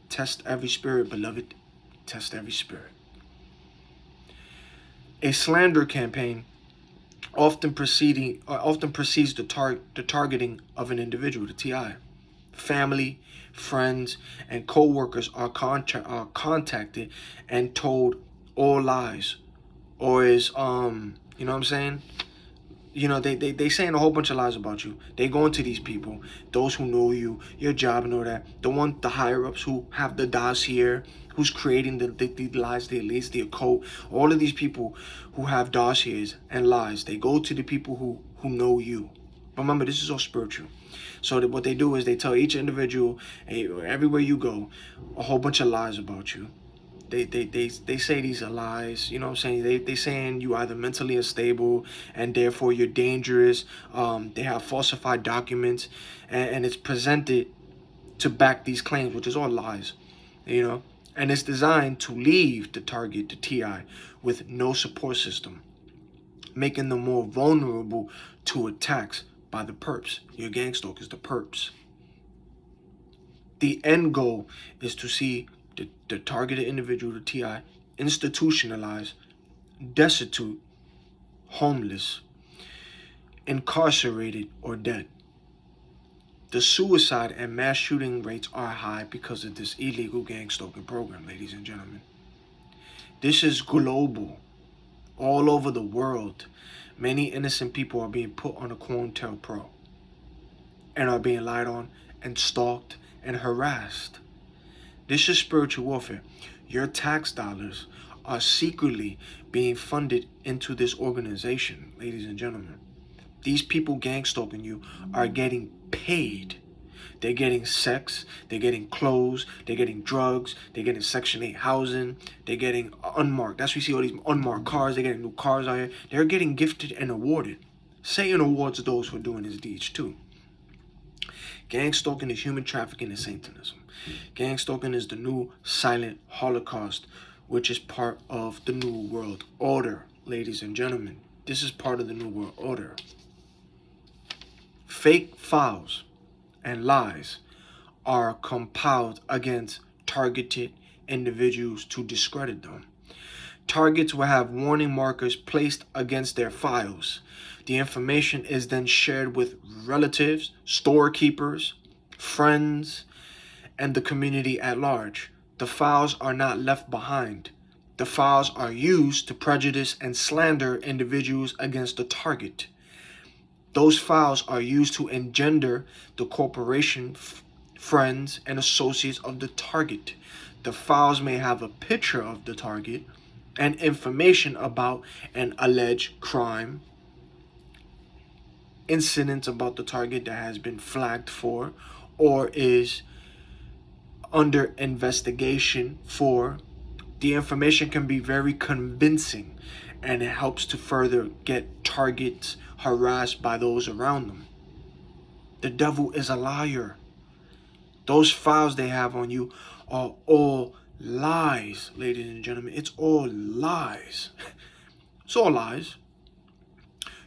Test every spirit, beloved. Test every spirit. A slander campaign often precedes the targeting of an individual, the TI. Family, friends, and co-workers are contacted and told all lies, or is you know what I'm saying? They saying a whole bunch of lies about you. They going to these people, those who know you, your job and all that. The higher ups who have the dossier, who's creating the lies, the elites, the occult. All of these people who have dossiers and lies, they go to the people who know you. Remember, this is all spiritual. So what they do is they tell each individual, hey, everywhere you go, a whole bunch of lies about you. They say these are lies. You know what I'm saying? They saying you either mentally unstable and therefore you're dangerous. They have falsified documents, and it's presented to back these claims, which is all lies. And it's designed to leave the target, the TI, with no support system, making them more vulnerable to attacks by the perps. Your gangstalkers, the perps. The end goal is to see the targeted individual, the TI, institutionalized, destitute, homeless, incarcerated, or dead. The suicide and mass shooting rates are high because of this illegal gang stalking program, ladies and gentlemen. This is global. All over the world, many innocent people are being put on a COINTELPRO and are being lied on and stalked and harassed. This is spiritual warfare. Your tax dollars are secretly being funded into this organization, ladies and gentlemen. These people gang stalking you are getting paid. They're getting sex, they're getting clothes, they're getting drugs, they're getting Section 8 housing, they're getting unmarked. That's why you see all these unmarked cars, they're getting new cars out here. They're getting gifted and awarded. Satan awards those who are doing his deeds too. Gang stalking is human trafficking and Satanism. Gang stalking is the new silent Holocaust, which is part of the New World Order, ladies and gentlemen. This is part of the New World Order. Fake files and lies are compiled against targeted individuals to discredit them. Targets will have warning markers placed against their files. The information is then shared with relatives, storekeepers, friends, and the community at large. The files are not left behind. The files are used to prejudice and slander individuals against the target. Those files are used to engender the corporation, friends, and associates of the target. The files may have a picture of the target and information about an alleged crime, incidents about the target that has been flagged for or is under investigation for, The information can be very convincing, and it helps to further get targets harassed by those around them. The devil is a liar. Those files they have on you are all lies, ladies and gentlemen. It's all lies. It's all lies.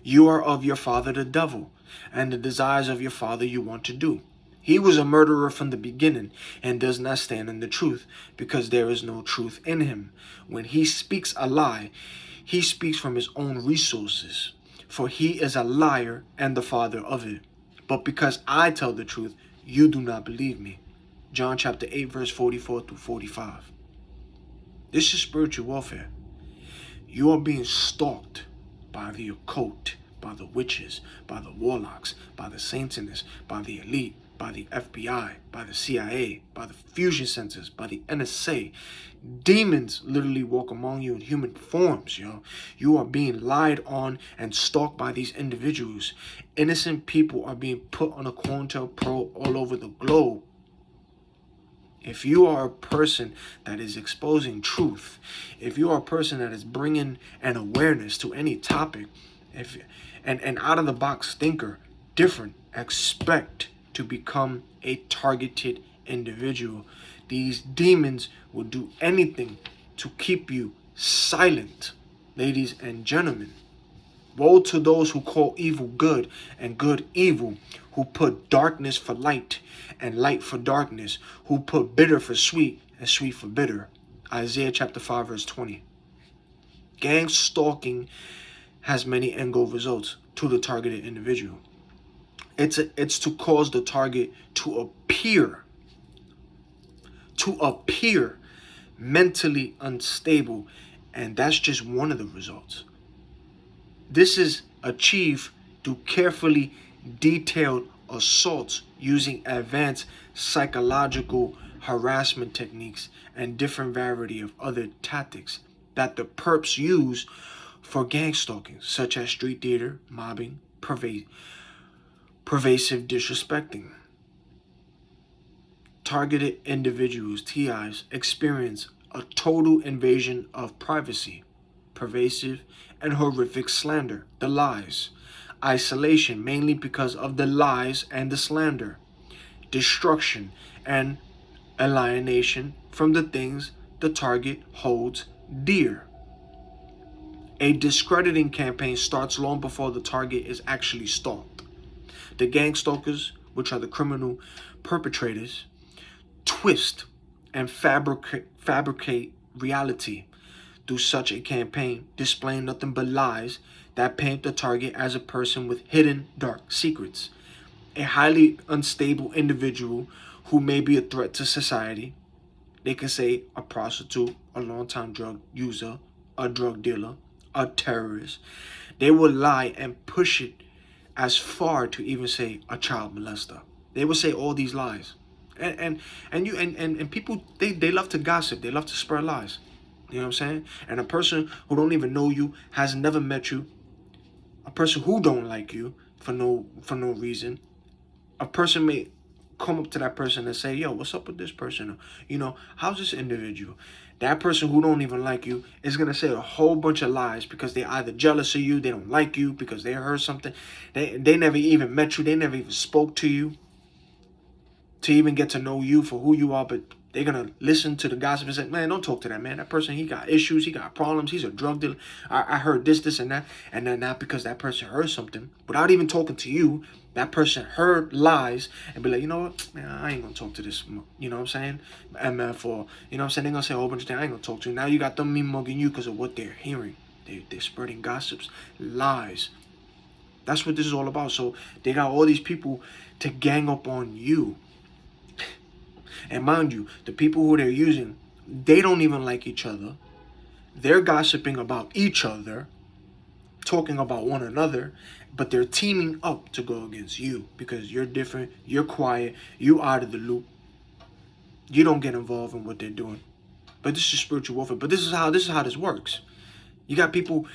You are of your father the devil, and the desires of your father you want to do. He was a murderer from the beginning and does not stand in the truth, because there is no truth in him. When he speaks a lie, he speaks from his own resources, for he is a liar and the father of it. But because I tell the truth, you do not believe me. John chapter 8, verse 44 through 45. This is spiritual warfare. You are being stalked by the occult, by the witches, by the warlocks, by the Satanists, by the elite, by the FBI, by the CIA, by the fusion centers, by the NSA. Demons literally walk among you in human forms, yo. You are being lied on and stalked by these individuals. Innocent people are being put on a COINTELPRO all over the globe. If you are a person that is exposing truth, if you are a person that is bringing an awareness to any topic, and out of the box thinker, different, expect to become a targeted individual. These demons will do anything to keep you silent, ladies and gentlemen. Woe to those who call evil good and good evil, who put darkness for light and light for darkness, who put bitter for sweet and sweet for bitter. Isaiah chapter 5 verse 20. Gang stalking has many end goal results to the targeted individual. It's to cause the target to appear mentally unstable, and that's just one of the results. This is achieved through carefully detailed assaults using advanced psychological harassment techniques and different variety of other tactics that the perps use for gang stalking, such as street theater, mobbing, pervasive disrespecting. Targeted individuals, TIs, experience a total invasion of privacy, pervasive and horrific slander, the lies, isolation mainly because of the lies and the slander, destruction and alienation from the things the target holds dear. A discrediting campaign starts long before the target is actually stalked. The gang stalkers, which are the criminal perpetrators, twist and fabricate reality through such a campaign, displaying nothing but lies that paint the target as a person with hidden dark secrets, a highly unstable individual who may be a threat to society. They can say a prostitute, a long-time drug user, a drug dealer, a terrorist. They will lie and push it as far to even say a child molester. They will say all these lies. And people, they love to gossip. They love to spread lies. You know what I'm saying? And a person who don't even know you, has never met you, a person who don't like you for no reason, a person may come up to that person and say, yo, what's up with this person? Or, you know, how's this individual? That person who don't even like you is going to say a whole bunch of lies because they're either jealous of you, they don't like you, because they heard something. They never even met you. They never even spoke to you to even get to know you for who you are, but they're going to listen to the gossip and say, man, don't talk to that man. That person, he got issues, he got problems, he's a drug dealer. I heard this, and that. And then not because that person heard something, without even talking to you, that person heard lies and be like, you know what, man, I ain't going to talk to this, you know what I'm saying, MF, or, you know what I'm saying, they're going to say a whole bunch of things I ain't going to talk to. Now you got them me-mugging you because of what they're hearing. They're spreading gossips, lies. That's what this is all about. So they got all these people to gang up on you. And mind you, the people who they're using, they don't even like each other. They're gossiping about each other, talking about one another, but they're teaming up to go against you because you're different, you're quiet, you out of the loop. You don't get involved in what they're doing. But this is spiritual warfare. But this is how this works. You got people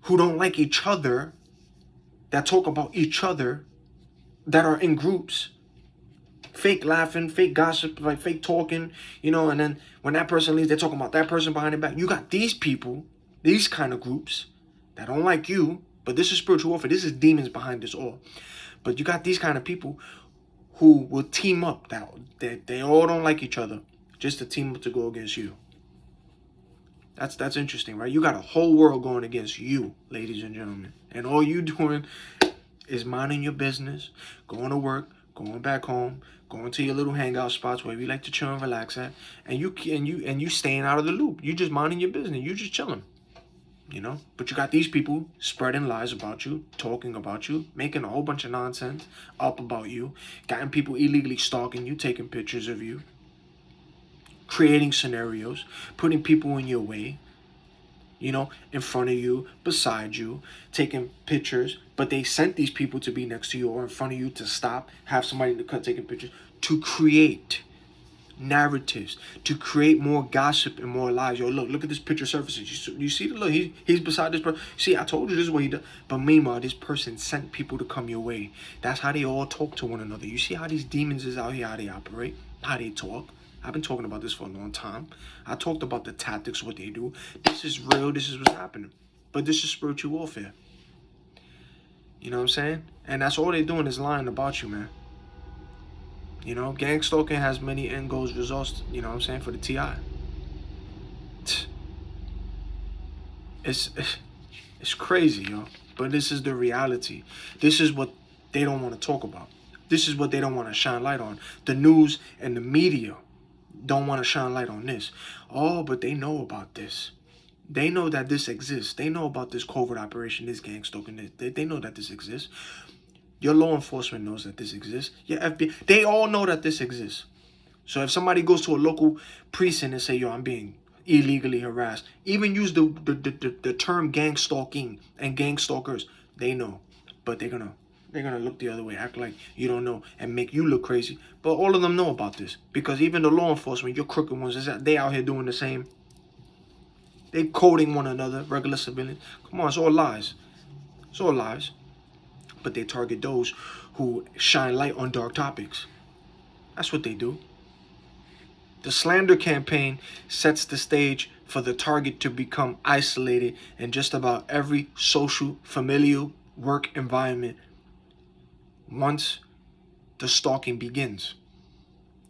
who don't like each other, that talk about each other, that are in groups, fake laughing, fake gossip, like fake talking, and then when that person leaves, they're talking about that person behind their back. You got these people, these kind of groups that don't like you, but this is spiritual warfare. This is demons behind this all. But you got these kind of people who will team up, that they all don't like each other, just to team up to go against you. That's interesting, right? You got a whole world going against you, ladies and gentlemen. And all you doing is minding your business, going to work, going back home, going to your little hangout spots where you like to chill and relax at, and you staying out of the loop. You just minding your business. You just chilling. But you got these people spreading lies about you, talking about you, making a whole bunch of nonsense up about you, getting people illegally stalking you, taking pictures of you, creating scenarios, putting people in your way, in front of you, beside you, taking pictures, but they sent these people to be next to you or in front of you to stop, have somebody to cut taking pictures, to create narratives, to create more gossip and more lies. Yo, look at this picture surfaces. You see the look, he's beside this person. See, I told you this is what he does. But meanwhile, this person sent people to come your way. That's how they all talk to one another. You see how these demons is out here, how they operate, how they talk. I've been talking about this for a long time. I talked about the tactics, what they do. This is real. This is what's happening. But this is spiritual warfare. You know what I'm saying? And that's all they're doing is lying about you, man. Gangstalking has many end goals results, for the TI. It's crazy, yo. But this is the reality. This is what they don't want to talk about. This is what they don't want to shine light on. The news and the media don't want to shine light on this. Oh, but they know about this. They know that this exists. They know about this covert operation, this gangstalking. They know that this exists. Your law enforcement knows that this exists. Your FBI, they all know that this exists. So if somebody goes to a local precinct and say, yo, I'm being illegally harassed, even use the term gang stalking and gang stalkers, they know. But they're gonna look the other way, act like you don't know, and make you look crazy. But all of them know about this. Because even the law enforcement, your crooked ones, they out here doing the same. They coding one another, regular civilians. Come on, it's all lies. It's all lies. But they target those who shine light on dark topics. That's what they do. The slander campaign sets the stage for the target to become isolated in just about every social, familial, work environment once the stalking begins.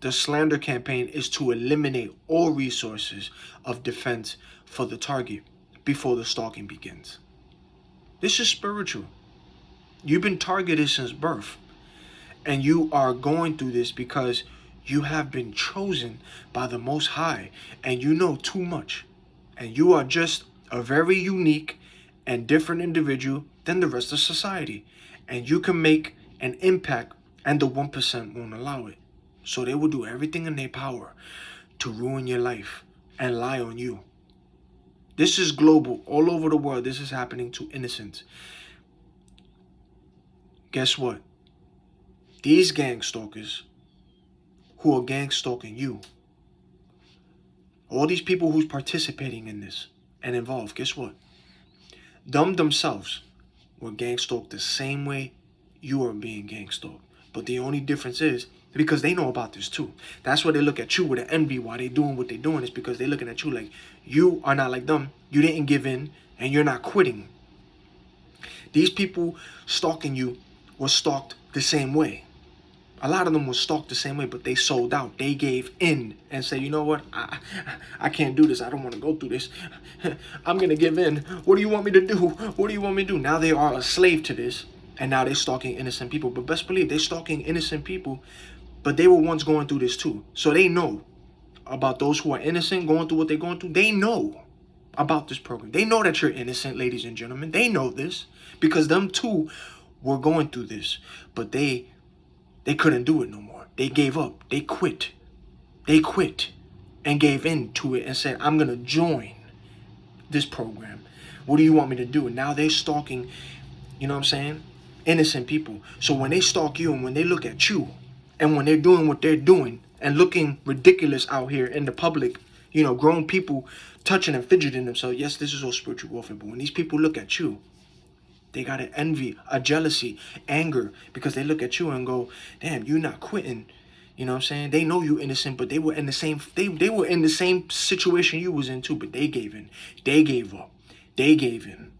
The slander campaign is to eliminate all resources of defense for the target before the stalking begins. This is spiritual. You've been targeted since birth, and you are going through this because you have been chosen by the Most High, and you know too much, and you are just a very unique and different individual than the rest of society, and you can make an impact, and the 1% won't allow it. So they will do everything in their power to ruin your life and lie on you. This is global. All over the world, this is happening to innocents. Guess what? These gang stalkers who are gang stalking you, all these people who's participating in this and involved, guess what? Them themselves were gang stalked the same way you are being gang stalked. But the only difference is because they know about this too. That's why they look at you with an envy while they doing what they're doing. Is because they're looking at you like you are not like them. You didn't give in and you're not quitting. These people stalking you were stalked the same way. A lot of them were stalked the same way, but they sold out. They gave in and said, you know what? I can't do this. I don't want to go through this. I'm going to give in. What do you want me to do? What do you want me to do? Now they are a slave to this, and now they're stalking innocent people. But best believe they're stalking innocent people, but they were once going through this too. So they know about those who are innocent going through what they're going through. They know about this program. They know that you're innocent, ladies and gentlemen. They know this because them too were going through this, but they couldn't do it no more. They gave up. They quit. They quit and gave in to it and said, I'm going to join this program. What do you want me to do? And now they're stalking, you know what I'm saying, innocent people. So when they stalk you and when they look at you and when they're doing what they're doing and looking ridiculous out here in the public, you know, grown people touching and fidgeting themselves. Yes, this is all spiritual warfare. But when these people look at you, they got an envy, a jealousy, anger, because they look at you and go, damn, you're not quitting. You know what I'm saying? They know you innocent, but they were in the same they were in the same situation you was in too, but they gave in. They gave up. They gave in.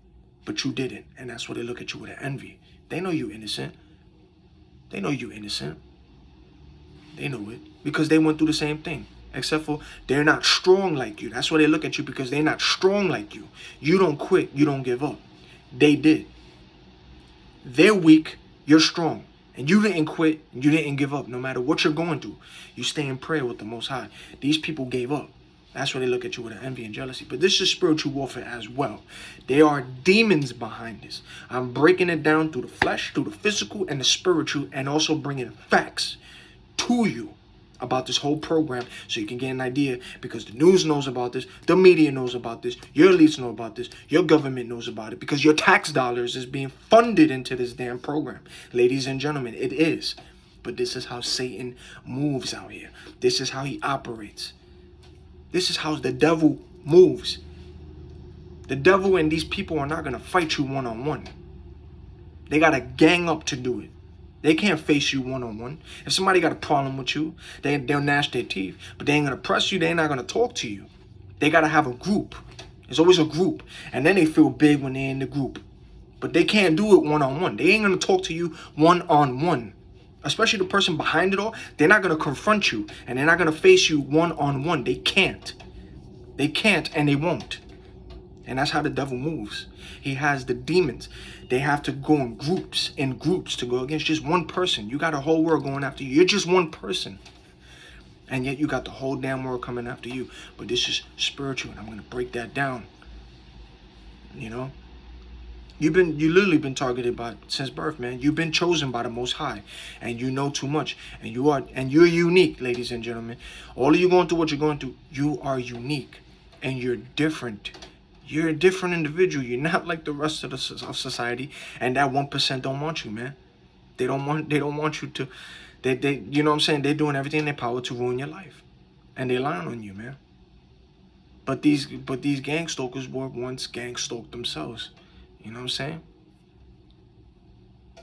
But you didn't. And that's why they look at you with envy. They know you innocent. They know you innocent. They know it. Because they went through the same thing. Except for they're not strong like you. That's why they look at you, because they're not strong like you. You don't quit. You don't give up. They did. They're weak. You're strong. And you didn't quit. You didn't give up. No matter what you're going through, you stay in prayer with the Most High. These people gave up. That's why they look at you with envy and jealousy. But this is spiritual warfare as well. There are demons behind this. I'm breaking it down through the flesh, through the physical, and the spiritual, and also bringing facts to you about this whole program so you can get an idea, because the news knows about this, the media knows about this, your elites know about this, your government knows about it, because your tax dollars is being funded into this damn program. Ladies and gentlemen, it is. But this is how Satan moves out here. This is how he operates. This is how the devil moves. The devil and these people are not going to fight you one-on-one. They got to gang up to do it. They can't face you one-on-one. If somebody got a problem with you, they'll gnash their teeth. But they ain't going to press you. They're not going to talk to you. They got to have a group. There's always a group. And then they feel big when they're in the group. But they can't do it one-on-one. They ain't going to talk to you one-on-one. Especially the person behind it all. They're not going to confront you. And they're not going to face you one-on-one. They can't. They can't, and they won't. And that's how the devil moves. He has the demons. They have to go in groups to go against just one person. You got a whole world going after you. You're just one person. And yet you got the whole damn world coming after you. But this is spiritual, and I'm going to break that down. You know? You literally been targeted by since birth, man. You've been chosen by the Most High, and you know too much. And you're unique, ladies and gentlemen. All of you going through what you're going through, you are unique, and you're different. You're a different individual. You're not like the rest of society, and that 1% don't want you, man. They don't want you to. They you know what I'm saying? They're doing everything in their power to ruin your life, and they're lying on you, man. But these gang stalkers were once gang stalked themselves. You know what I'm saying?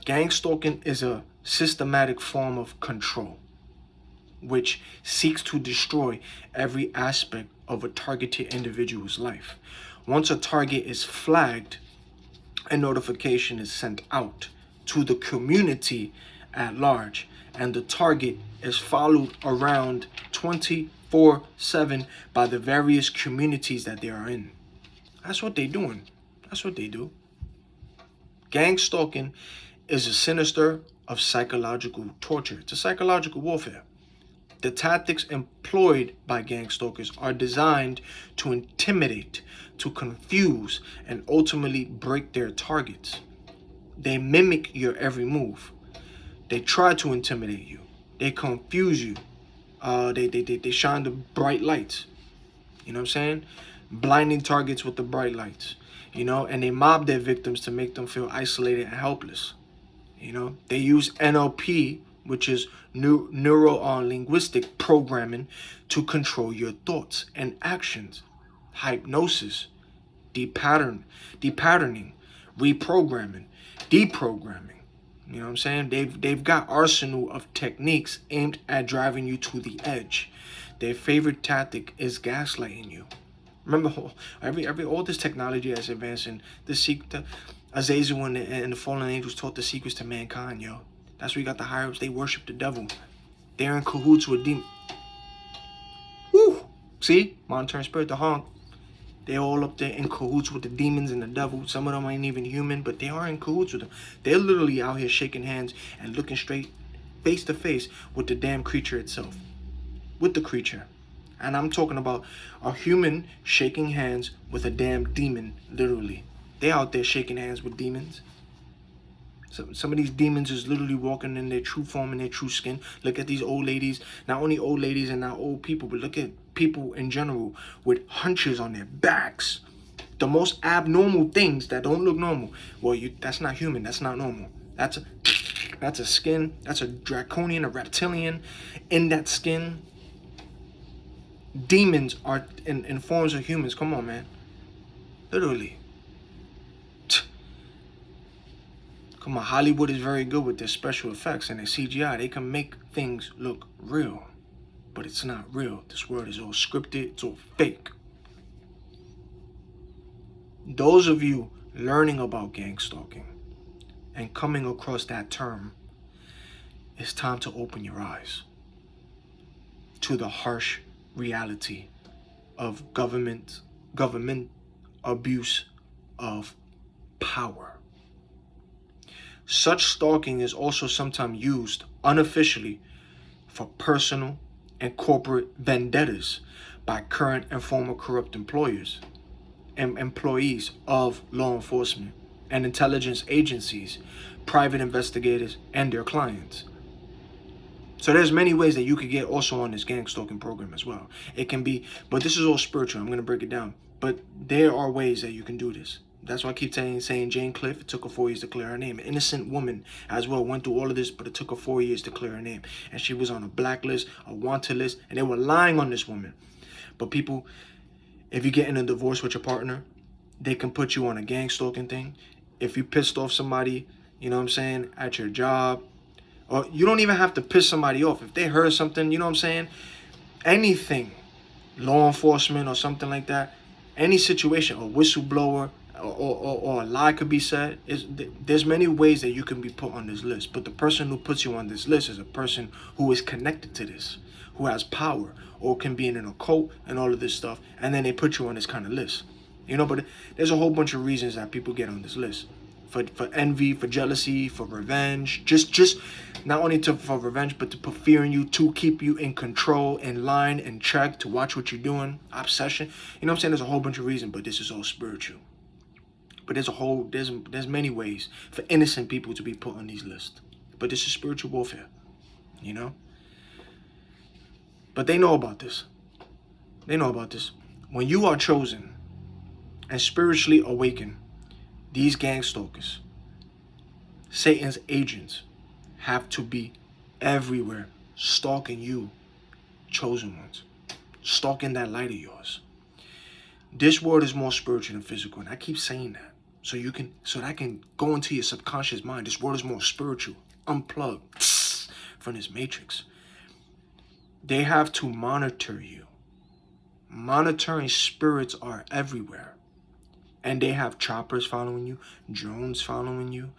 Gang stalking is a systematic form of control, which seeks to destroy every aspect of a targeted individual's life. Once a target is flagged, a notification is sent out to the community at large, and the target is followed around 24/7 by the various communities that they are in. That's what they're doing. That's what they do. Gang stalking is a sinister of psychological torture. It's a psychological warfare. The tactics employed by gang stalkers are designed to intimidate, to confuse, and ultimately break their targets. They mimic your every move. They try to intimidate you. They confuse you. They shine the bright lights. You know what I'm saying? Blinding targets with the bright lights. You know, and they mob their victims to make them feel isolated and helpless. You know, they use NLP, which is neuro-linguistic programming, to control your thoughts and actions. Hypnosis, depatterning, reprogramming, deprogramming. You know what I'm saying? They've got arsenal of techniques aimed at driving you to the edge. Their favorite tactic is gaslighting you. Remember, all this technology that's advancing, Azazel and the fallen angels taught the secrets to mankind, yo. That's where you got the higher ups. They worship the devil. They're in cahoots with demons. Woo! See? Monitoring spirit, the honk. They're all up there in cahoots with the demons and the devil. Some of them ain't even human, but they are in cahoots with them. They're literally out here shaking hands and looking straight face to face with the damn creature itself. With the creature. And I'm talking about a human shaking hands with a damn demon, literally. They're out there shaking hands with demons. Some of these demons is literally walking in their true form and their true skin. Look at these old ladies. Not only old ladies and not old people, but look at people in general with hunches on their backs. The most abnormal things that don't look normal. Well, that's not human. That's not normal. That's a skin. That's a draconian, a reptilian in that skin. Demons are in forms of humans. Come on, man. Literally. Come on, Hollywood is very good with their special effects and their CGI. They can make things look real, but it's not real. This world is all scripted, it's all fake. Those of you learning about gang stalking and coming across that term, it's time to open your eyes to the harsh reality of government abuse of power. Such stalking is also sometimes used unofficially for personal and corporate vendettas by current and former corrupt employers and employees of law enforcement and intelligence agencies, private investigators, and their clients. So there's many ways that you could get also on this gang stalking program as well. It can be, but this is all spiritual. I'm going to break it down. But there are ways that you can do this. That's why I keep saying Jane Cliff, it took her 4 years to clear her name. An innocent woman as well went through all of this, but it took her 4 years to clear her name. And she was on a blacklist, a wanted list, and they were lying on this woman. But people, if you get in a divorce with your partner, they can put you on a gang stalking thing. If you pissed off somebody, you know what I'm saying, at your job, or you don't even have to piss somebody off. If they heard something, you know what I'm saying, anything, law enforcement or something like that, any situation, a whistleblower, or a lie could be said. There's many ways that you can be put on this list. But the person who puts you on this list is a person who is connected to this, who has power, or can be in an occult and all of this stuff. And then they put you on this kind of list. You know, but there's a whole bunch of reasons that people get on this list. For envy, for jealousy, for revenge. Just not only for revenge, but to put fear in you, to keep you in control, in line, in check, to watch what you're doing, obsession. You know what I'm saying? There's a whole bunch of reasons, but this is all spiritual. But there's many ways for innocent people to be put on these lists. But this is spiritual warfare, you know? But they know about this. They know about this. When you are chosen and spiritually awakened, these gang stalkers, Satan's agents, have to be everywhere, stalking you, chosen ones, stalking that light of yours. This world is more spiritual than physical, and I keep saying that so that can go into your subconscious mind. This world is more spiritual, unplugged from this matrix. They have to monitor you. Monitoring spirits are everywhere. And they have choppers following you, drones following you.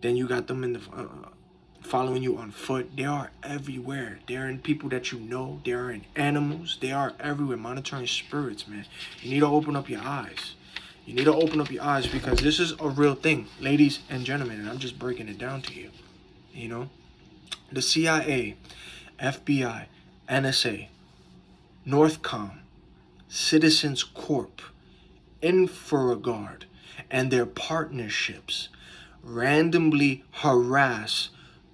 Then you got them in the following you on foot. They are everywhere. They're in people that you know. They are in animals. They are everywhere. Monitoring spirits, man. You need to open up your eyes. You need to open up your eyes because this is a real thing, ladies and gentlemen. And I'm just breaking it down to you. You know, the CIA, FBI, NSA, Northcom, Citizens Corp, Infraguard, and their partnerships randomly harass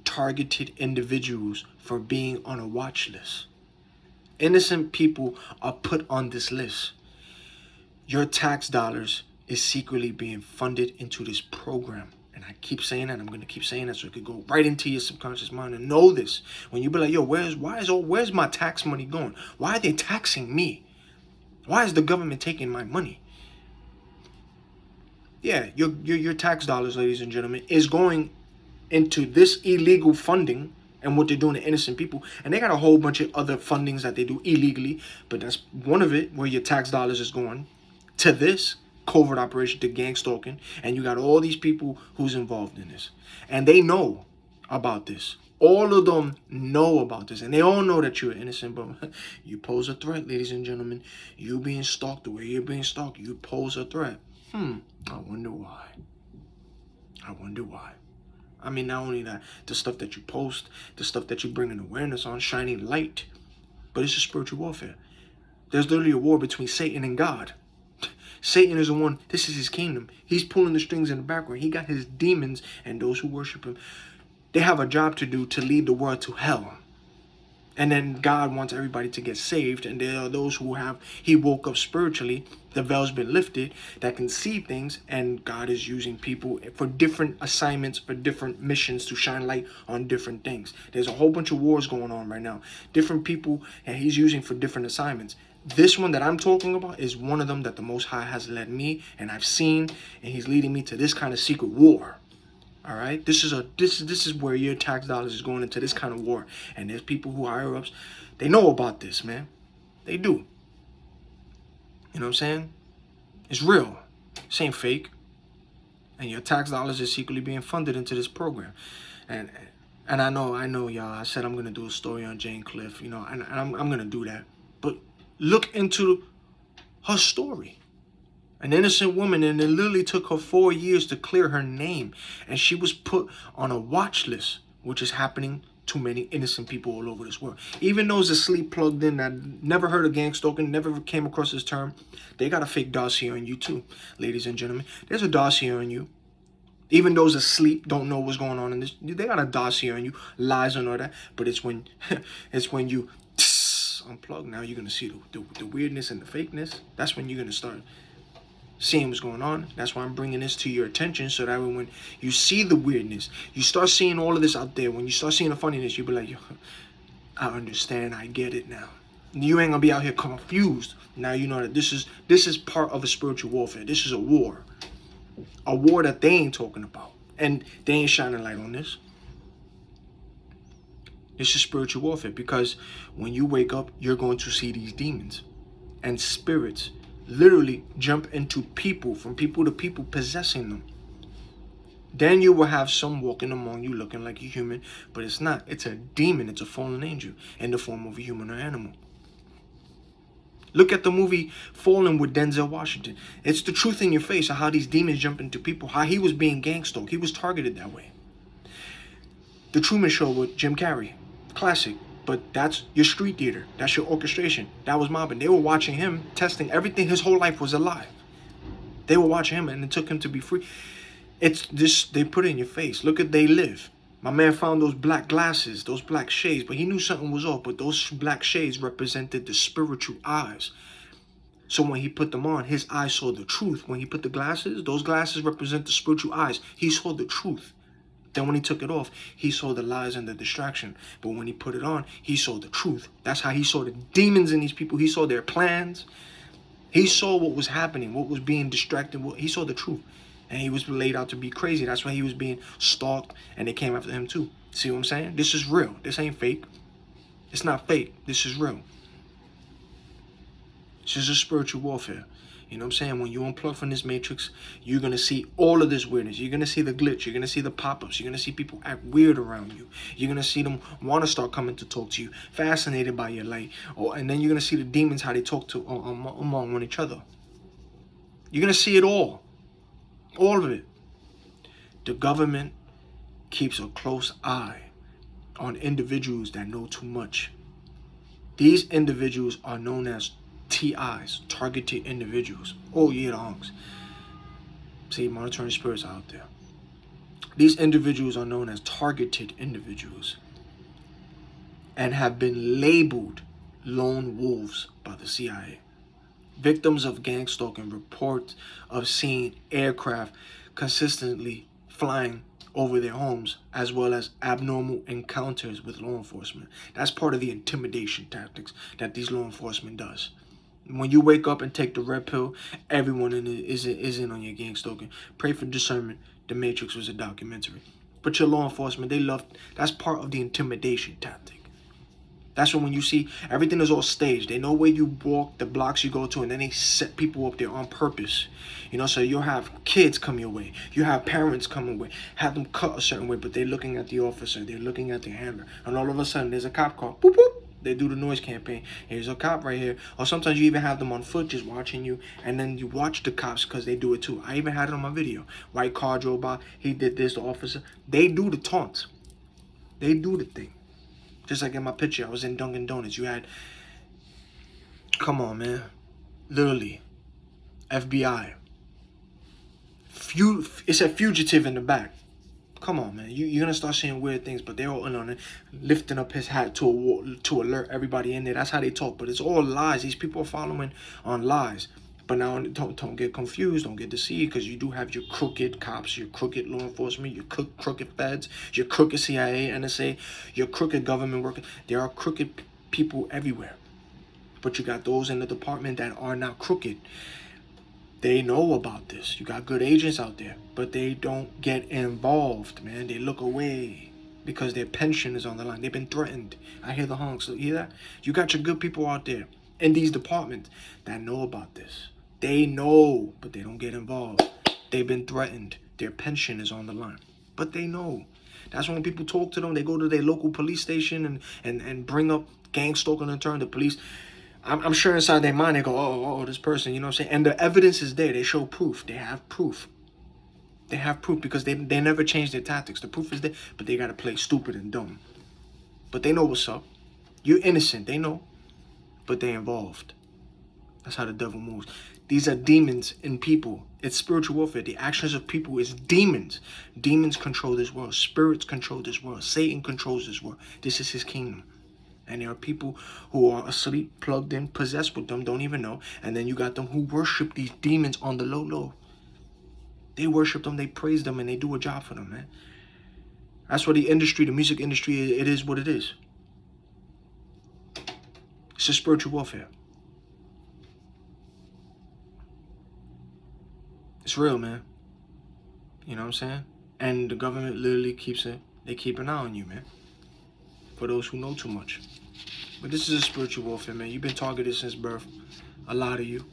targeted individuals for being on a watch list. Innocent people are put on this list. Your tax dollars is secretly being funded into this program. And I keep saying that. I'm going to keep saying that so it could go right into your subconscious mind and know this. When you be like, yo, where's my tax money going? Why are they taxing me? Why is the government taking my money? Yeah, your tax dollars, ladies and gentlemen, is going into this illegal funding and what they're doing to innocent people. And they got a whole bunch of other fundings that they do illegally, but that's one of it where your tax dollars is going to this covert operation, to gang stalking. And you got all these people who's involved in this. And they know about this. All of them know about this. And they all know that you're innocent, but you pose a threat, ladies and gentlemen. You being stalked the way you're being stalked, you pose a threat. I wonder why. I wonder why. I mean, not only that, the stuff that you post, the stuff that you bring an awareness on, shining light, but it's a spiritual warfare. There's literally a war between Satan and God. Satan is the one, this is his kingdom. He's pulling the strings in the background. He got his demons and those who worship him. They have a job to do to lead the world to hell. And then God wants everybody to get saved. And there are those who he woke up spiritually, the veil's been lifted, that can see things. And God is using people for different assignments, for different missions to shine light on different things. There's a whole bunch of wars going on right now. Different people and he's using for different assignments. This one that I'm talking about is one of them that the Most High has led me and I've seen. And he's leading me to this kind of secret war. All right, this is where your tax dollars is going into this kind of war, and there's people who higher ups, they know about this, man. They do. You know what I'm saying? It's real. This ain't fake. And your tax dollars is secretly being funded into this program. And I know, y'all. I said I'm gonna do a story on Jane Cliff, you know, and I'm gonna do that. But look into her story. An innocent woman, and it literally took her 4 years to clear her name, and she was put on a watch list, which is happening to many innocent people all over this world. Even those asleep plugged in that never heard of gangstalking, never came across this term, they got a fake dossier on you too, ladies and gentlemen. There's a dossier on you. Even those asleep don't know what's going on in this. They got a dossier on you, lies and all that. But it's when you unplug. Now you're gonna see the weirdness and the fakeness. That's when you're gonna start seeing what's going on. That's why I'm bringing this to your attention, so that when you see the weirdness, you start seeing all of this out there. When you start seeing the funniness, you'll be like, yo, I understand, I get it now. You ain't gonna be out here confused. Now you know that this is part of a spiritual warfare. This is a war that they ain't talking about, and they ain't shining light on this. This is spiritual warfare, because when you wake up, you're going to see these demons and spirits literally jump into people, from people to people, possessing them. Then you will have some walking among you looking like a human, but it's not. It's a demon. It's a fallen angel in the form of a human or animal. Look at the movie Fallen with Denzel Washington. It's the truth in your face of how these demons jump into people, how he was being gangstalked. He was targeted that way. The Truman Show with Jim Carrey. Classic. But that's your street theater. That's your orchestration. That was mobbing. They were watching him, testing everything. His whole life was a lie. They were watching him, and it took him to be free. It's this, they put it in your face. Look at They Live. My man found those black glasses, those black shades, but he knew something was off. But those black shades represented the spiritual eyes. So when he put them on, his eyes saw the truth. When he put the glasses, those glasses represent the spiritual eyes. He saw the truth. Then when he took it off, he saw the lies and the distraction. But when he put it on, he saw the truth. That's how he saw the demons in these people. He saw their plans. He saw what was happening, what was being distracted. He saw the truth. And he was laid out to be crazy. That's why he was being stalked, and they came after him too. See what I'm saying? This is real. This ain't fake. It's not fake. This is real. This is a spiritual warfare. You know what I'm saying? When you unplug from this matrix, you're going to see all of this weirdness. You're going to see the glitch. You're going to see the pop-ups. You're going to see people act weird around you. You're going to see them want to start coming to talk to you, fascinated by your light. And then you're going to see the demons, how they talk to among one each other. You're going to see it all. All of it. The government keeps a close eye on individuals that know too much. These individuals are known as TIs, targeted individuals. Oh yeah, the honks. See, monitoring spirits out there. These individuals are known as targeted individuals and have been labeled lone wolves by the CIA. Victims of gangstalking report of seeing aircraft consistently flying over their homes, as well as abnormal encounters with law enforcement. That's part of the intimidation tactics that these law enforcement does. When you wake up and take the red pill, everyone is in on your gangstalking. Pray for discernment. The Matrix was a documentary. But your law enforcement, that's part of the intimidation tactic. That's when you see everything is all staged. They know where you walk, the blocks you go to, and then they set people up there on purpose. You know, so you'll have kids come your way. You have parents come away. Have them cut a certain way, but they're looking at the officer. They're looking at the handler. And all of a sudden, there's a cop car. Boop, boop. They do the noise campaign. Here's a cop right here. Or sometimes you even have them on foot just watching you. And then you watch the cops because they do it too. I even had it on my video. White car drove by. He did this, the officer. They do the taunts. They do the thing. Just like in my picture, I was in Dunkin' Donuts. You had, come on, man. Literally, FBI. It said fugitive in the back. Come on, man. You're going to start seeing weird things, but they're all in on it, lifting up his hat to alert everybody in there. That's how they talk, but it's all lies. These people are following on lies. But now, don't get confused, don't get deceived, because you do have your crooked cops, your crooked law enforcement, your crooked feds, your crooked CIA, NSA, your crooked government workers. There are crooked people everywhere. But you got those in the department that are not crooked. They know about this. You got good agents out there, but they don't get involved, man. They look away because their pension is on the line. They've been threatened. I hear the honks. You hear that? You got your good people out there in these departments that know about this. They know, but they don't get involved. They've been threatened. Their pension is on the line, but they know. That's when people talk to them. They go to their local police station and bring up gangstalking and turn the police. I'm sure inside their mind they go, oh, this person, you know what I'm saying? And the evidence is there. They show proof. They have proof. They have proof because they never change their tactics. The proof is there, but they got to play stupid and dumb. But they know what's up. You're innocent. They know, but they're involved. That's how the devil moves. These are demons in people. It's spiritual warfare. The actions of people is demons. Demons control this world. Spirits control this world. Satan controls this world. This is his kingdom. And there are people who are asleep, plugged in, possessed with them, don't even know. And then you got them who worship these demons on the low. They worship them, they praise them, and they do a job for them, man. That's what the industry, the music industry, it is what it is. It's a spiritual warfare. It's real, man. You know what I'm saying? And the government literally keeps it. They keep an eye on you, man. For those who know too much. But this is a spiritual warfare, man. You've been targeted since birth. A lot of you.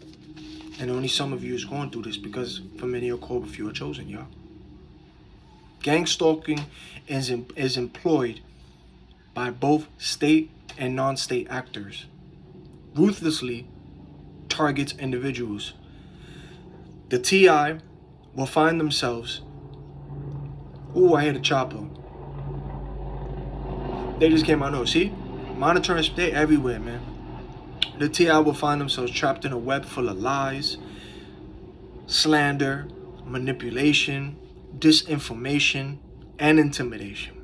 And only some of you is going through this because for many are called, but few are chosen, y'all. Gangstalking is employed by both state and non-state actors. Ruthlessly targets individuals. The TI will find themselves. Ooh, I hear the chopper. They just came out. No, see? Monitoring, they're everywhere, man. The TI will find themselves trapped in a web full of lies, slander, manipulation, disinformation, and intimidation.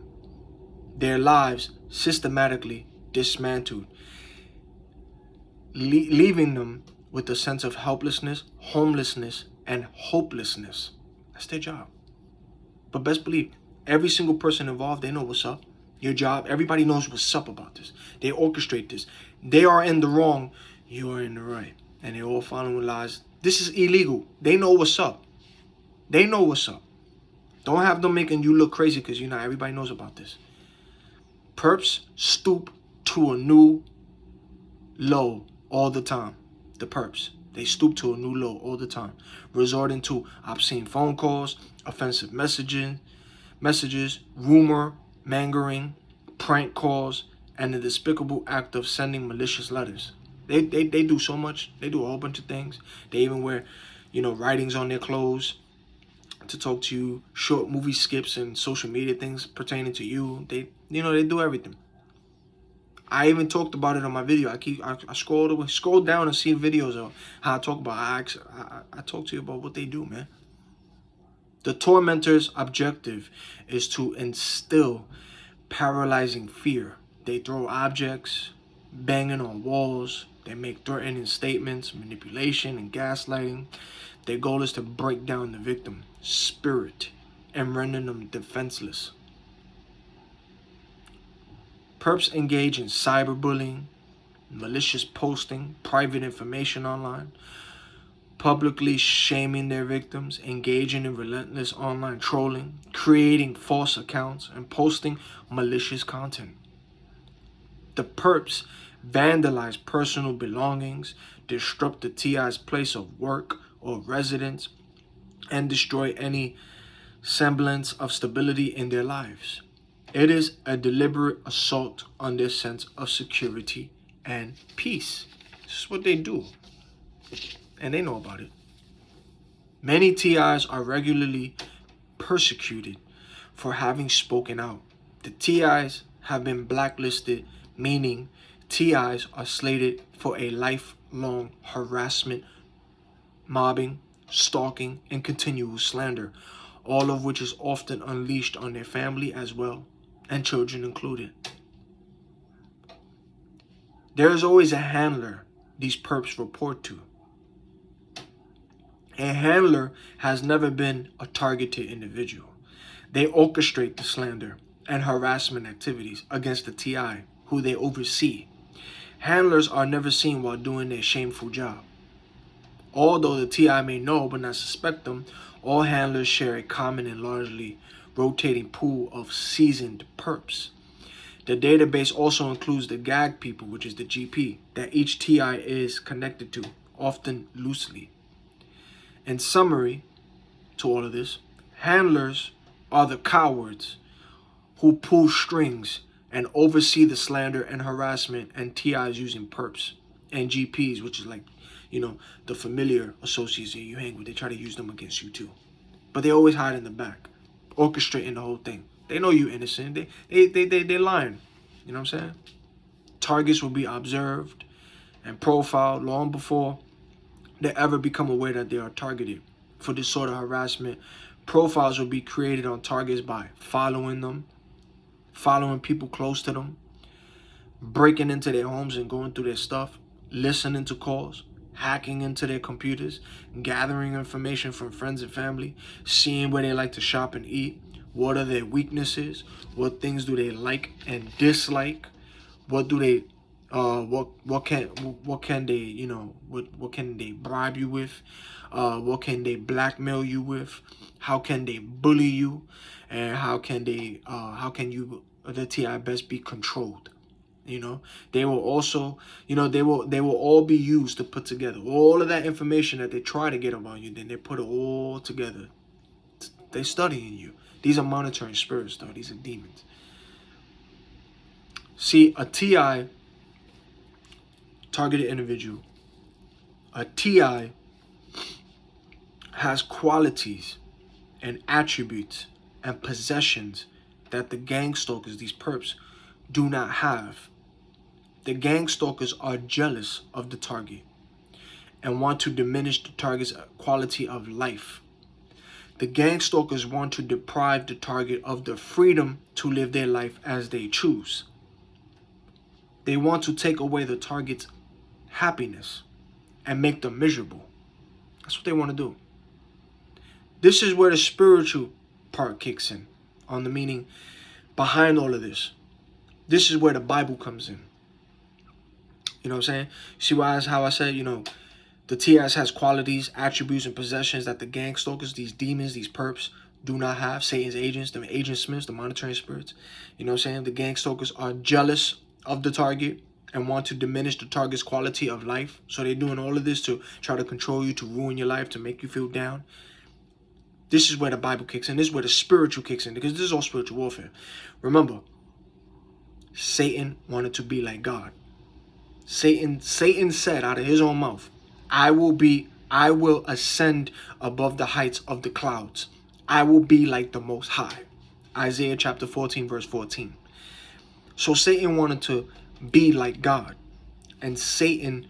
Their lives systematically dismantled, leaving them with a sense of helplessness, homelessness, and hopelessness. That's their job. But best believe, every single person involved, they know what's up. Your job, everybody knows what's up about this. They orchestrate this. They are in the wrong, you are in the right. And they're all following lies. This is illegal. They know what's up. They know what's up. Don't have them making you look crazy because, everybody knows about this. Perps stoop to a new low all the time. The perps. They stoop to a new low all the time. Resorting to obscene phone calls, offensive messages, rumor, mongering, prank calls, and the despicable act of sending malicious letters. They do so much. They do a whole bunch of things. They even wear, writings on their clothes to talk to you, short movie skips and social media things pertaining to you. They do everything. I even talked about it on my video. I scrolled down and see videos of how I talk about it. I talk to you about what they do, man. The tormentor's objective is to instill paralyzing fear. They throw objects, banging on walls. They make threatening statements, manipulation, and gaslighting. Their goal is to break down the victim's spirit and render them defenseless. Perps engage in cyberbullying, malicious posting, private information online, publicly shaming their victims, engaging in relentless online trolling, creating false accounts, and posting malicious content. The perps vandalize personal belongings, disrupt the TI's place of work or residence, and destroy any semblance of stability in their lives. It is a deliberate assault on their sense of security and peace. This is what they do. And they know about it. Many TIs are regularly persecuted for having spoken out. The TIs have been blacklisted, meaning TIs are slated for a lifelong harassment, mobbing, stalking, and continual slander, all of which is often unleashed on their family as well, and children included. There is always a handler these perps report to. A handler has never been a targeted individual. They orchestrate the slander and harassment activities against the TI, who they oversee. Handlers are never seen while doing their shameful job. Although the TI may know but not suspect them, all handlers share a common and largely rotating pool of seasoned perps. The database also includes the gag people, which is the GP, that each TI is connected to, often loosely. In summary to all of this, handlers are the cowards who pull strings and oversee the slander and harassment and TIs using perps and GPs, which is like, the familiar associates that you hang with. They try to use them against you too. But they always hide in the back, orchestrating the whole thing. They know you innocent. They lying. You know what I'm saying? Targets will be observed and profiled long before they ever become aware that they are targeted for this sort of harassment. Profiles will be created on targets by following them, following people close to them, breaking into their homes and going through their stuff, listening to calls, hacking into their computers, gathering information from friends and family, seeing where they like to shop and eat, what are their weaknesses, what things do they like and dislike, what do they what can they what can they bribe you with, what can they blackmail you with, how can they bully you, and how can you the TI best be controlled. They will also, they will all be used to put together all of that information that they try to get about you. Then they put it all together. They studying you. These are monitoring spirits, though. These are demons. See, a TI, targeted individual, a TI has qualities and attributes and possessions that the gangstalkers, these perps, do not have. The gangstalkers are jealous of the target and want to diminish the target's quality of life. The gangstalkers want to deprive the target of the freedom to live their life as they choose. They want to take away the target's happiness and make them miserable. That's what they want to do. This is where the spiritual part kicks in, on the meaning behind all of this. This is where the Bible comes in. You know what I'm saying? See how I said, the TS has qualities, attributes, and possessions that the gangstalkers, these demons, these perps, do not have. Satan's agents, the agent smiths, the monitoring spirits. You know what I'm saying? The gangstalkers are jealous of the target and want to diminish the target's quality of life. So they're doing all of this to try to control you, to ruin your life, to make you feel down. This is where the Bible kicks in. This is where the spiritual kicks in, because this is all spiritual warfare. Remember, Satan wanted to be like God. Satan said out of his own mouth, I will ascend above the heights of the clouds. I will be like the Most High. Isaiah chapter 14, verse 14. So Satan wanted to be like God. And Satan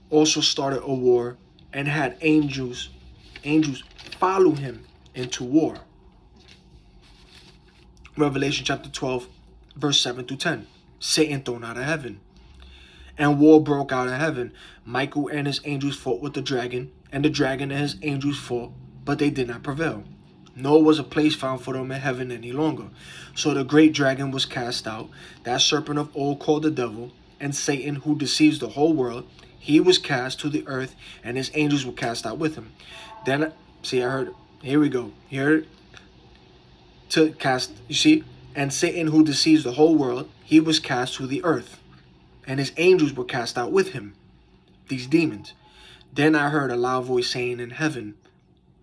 also started a war and had angels follow him into war. Revelation chapter 12, verse 7 through 10. Satan thrown out of heaven. And war broke out in heaven. Michael and his angels fought with the dragon, and the dragon and his angels fought, but they did not prevail. Nor was a place found for them in heaven any longer. So the great dragon was cast out, that serpent of old called the devil, and Satan, who deceives the whole world. He was cast to the earth, and his angels were cast out with him. Then, see, I heard, here we go. Here, to cast, you see? And Satan, who deceives the whole world, he was cast to the earth, and his angels were cast out with him, these demons. Then I heard a loud voice saying in heaven,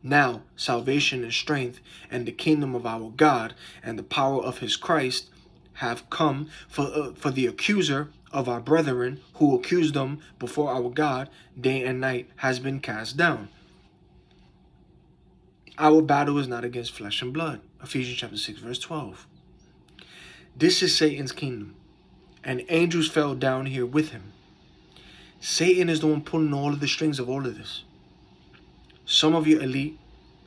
now salvation and strength and the kingdom of our God and the power of his Christ have come, for the accuser of our brethren who accused them before our God day and night has been cast down. Our battle is not against flesh and blood. Ephesians chapter 6, verse 12. This is Satan's kingdom, and angels fell down here with him. Satan is the one pulling all of the strings of all of this. Some of your elite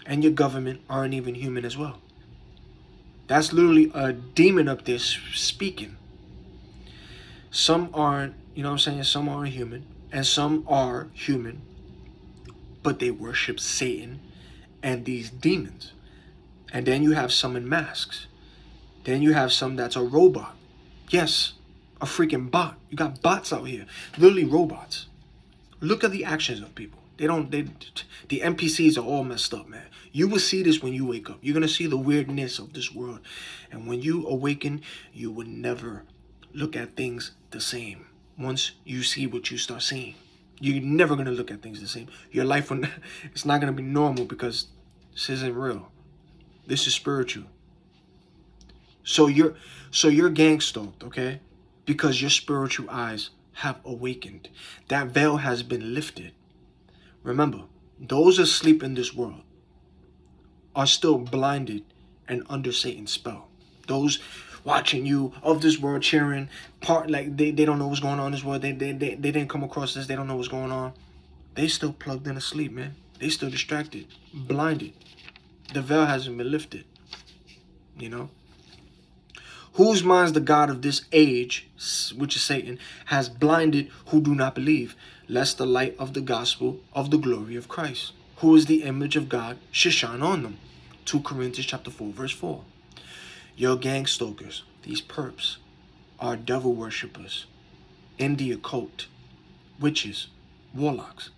and your government aren't even human as well. That's literally a demon up there speaking. Some aren't, some aren't human, and some are human, but they worship Satan and these demons. And then you have some in masks. Then you have some that's a robot. Yes, a freaking bot. You got bots out here, literally robots. Look at the actions of people. The NPCs are all messed up, man. You will see this when you wake up. You're gonna see the weirdness of this world. And when you awaken, you will never look at things the same. Once you see what you start seeing, you're never gonna look at things the same. Your life will it's not gonna be normal because this isn't real. This is spiritual. So you're gang stalked, okay? Because your spiritual eyes have awakened. That veil has been lifted. Remember, those asleep in this world are still blinded and under Satan's spell. Those watching you of this world cheering, they don't know what's going on in this world. They didn't come across this. They don't know what's going on. They still plugged in asleep, man. They still distracted, blinded. The veil hasn't been lifted. You know? Whose minds the God of this age, which is Satan, has blinded who do not believe, lest the light of the gospel of the glory of Christ, who is the image of God, should shine on them. 2 Corinthians chapter 4, verse 4. Your gang stalkers, these perps, are devil worshippers, in the occult, witches, warlocks.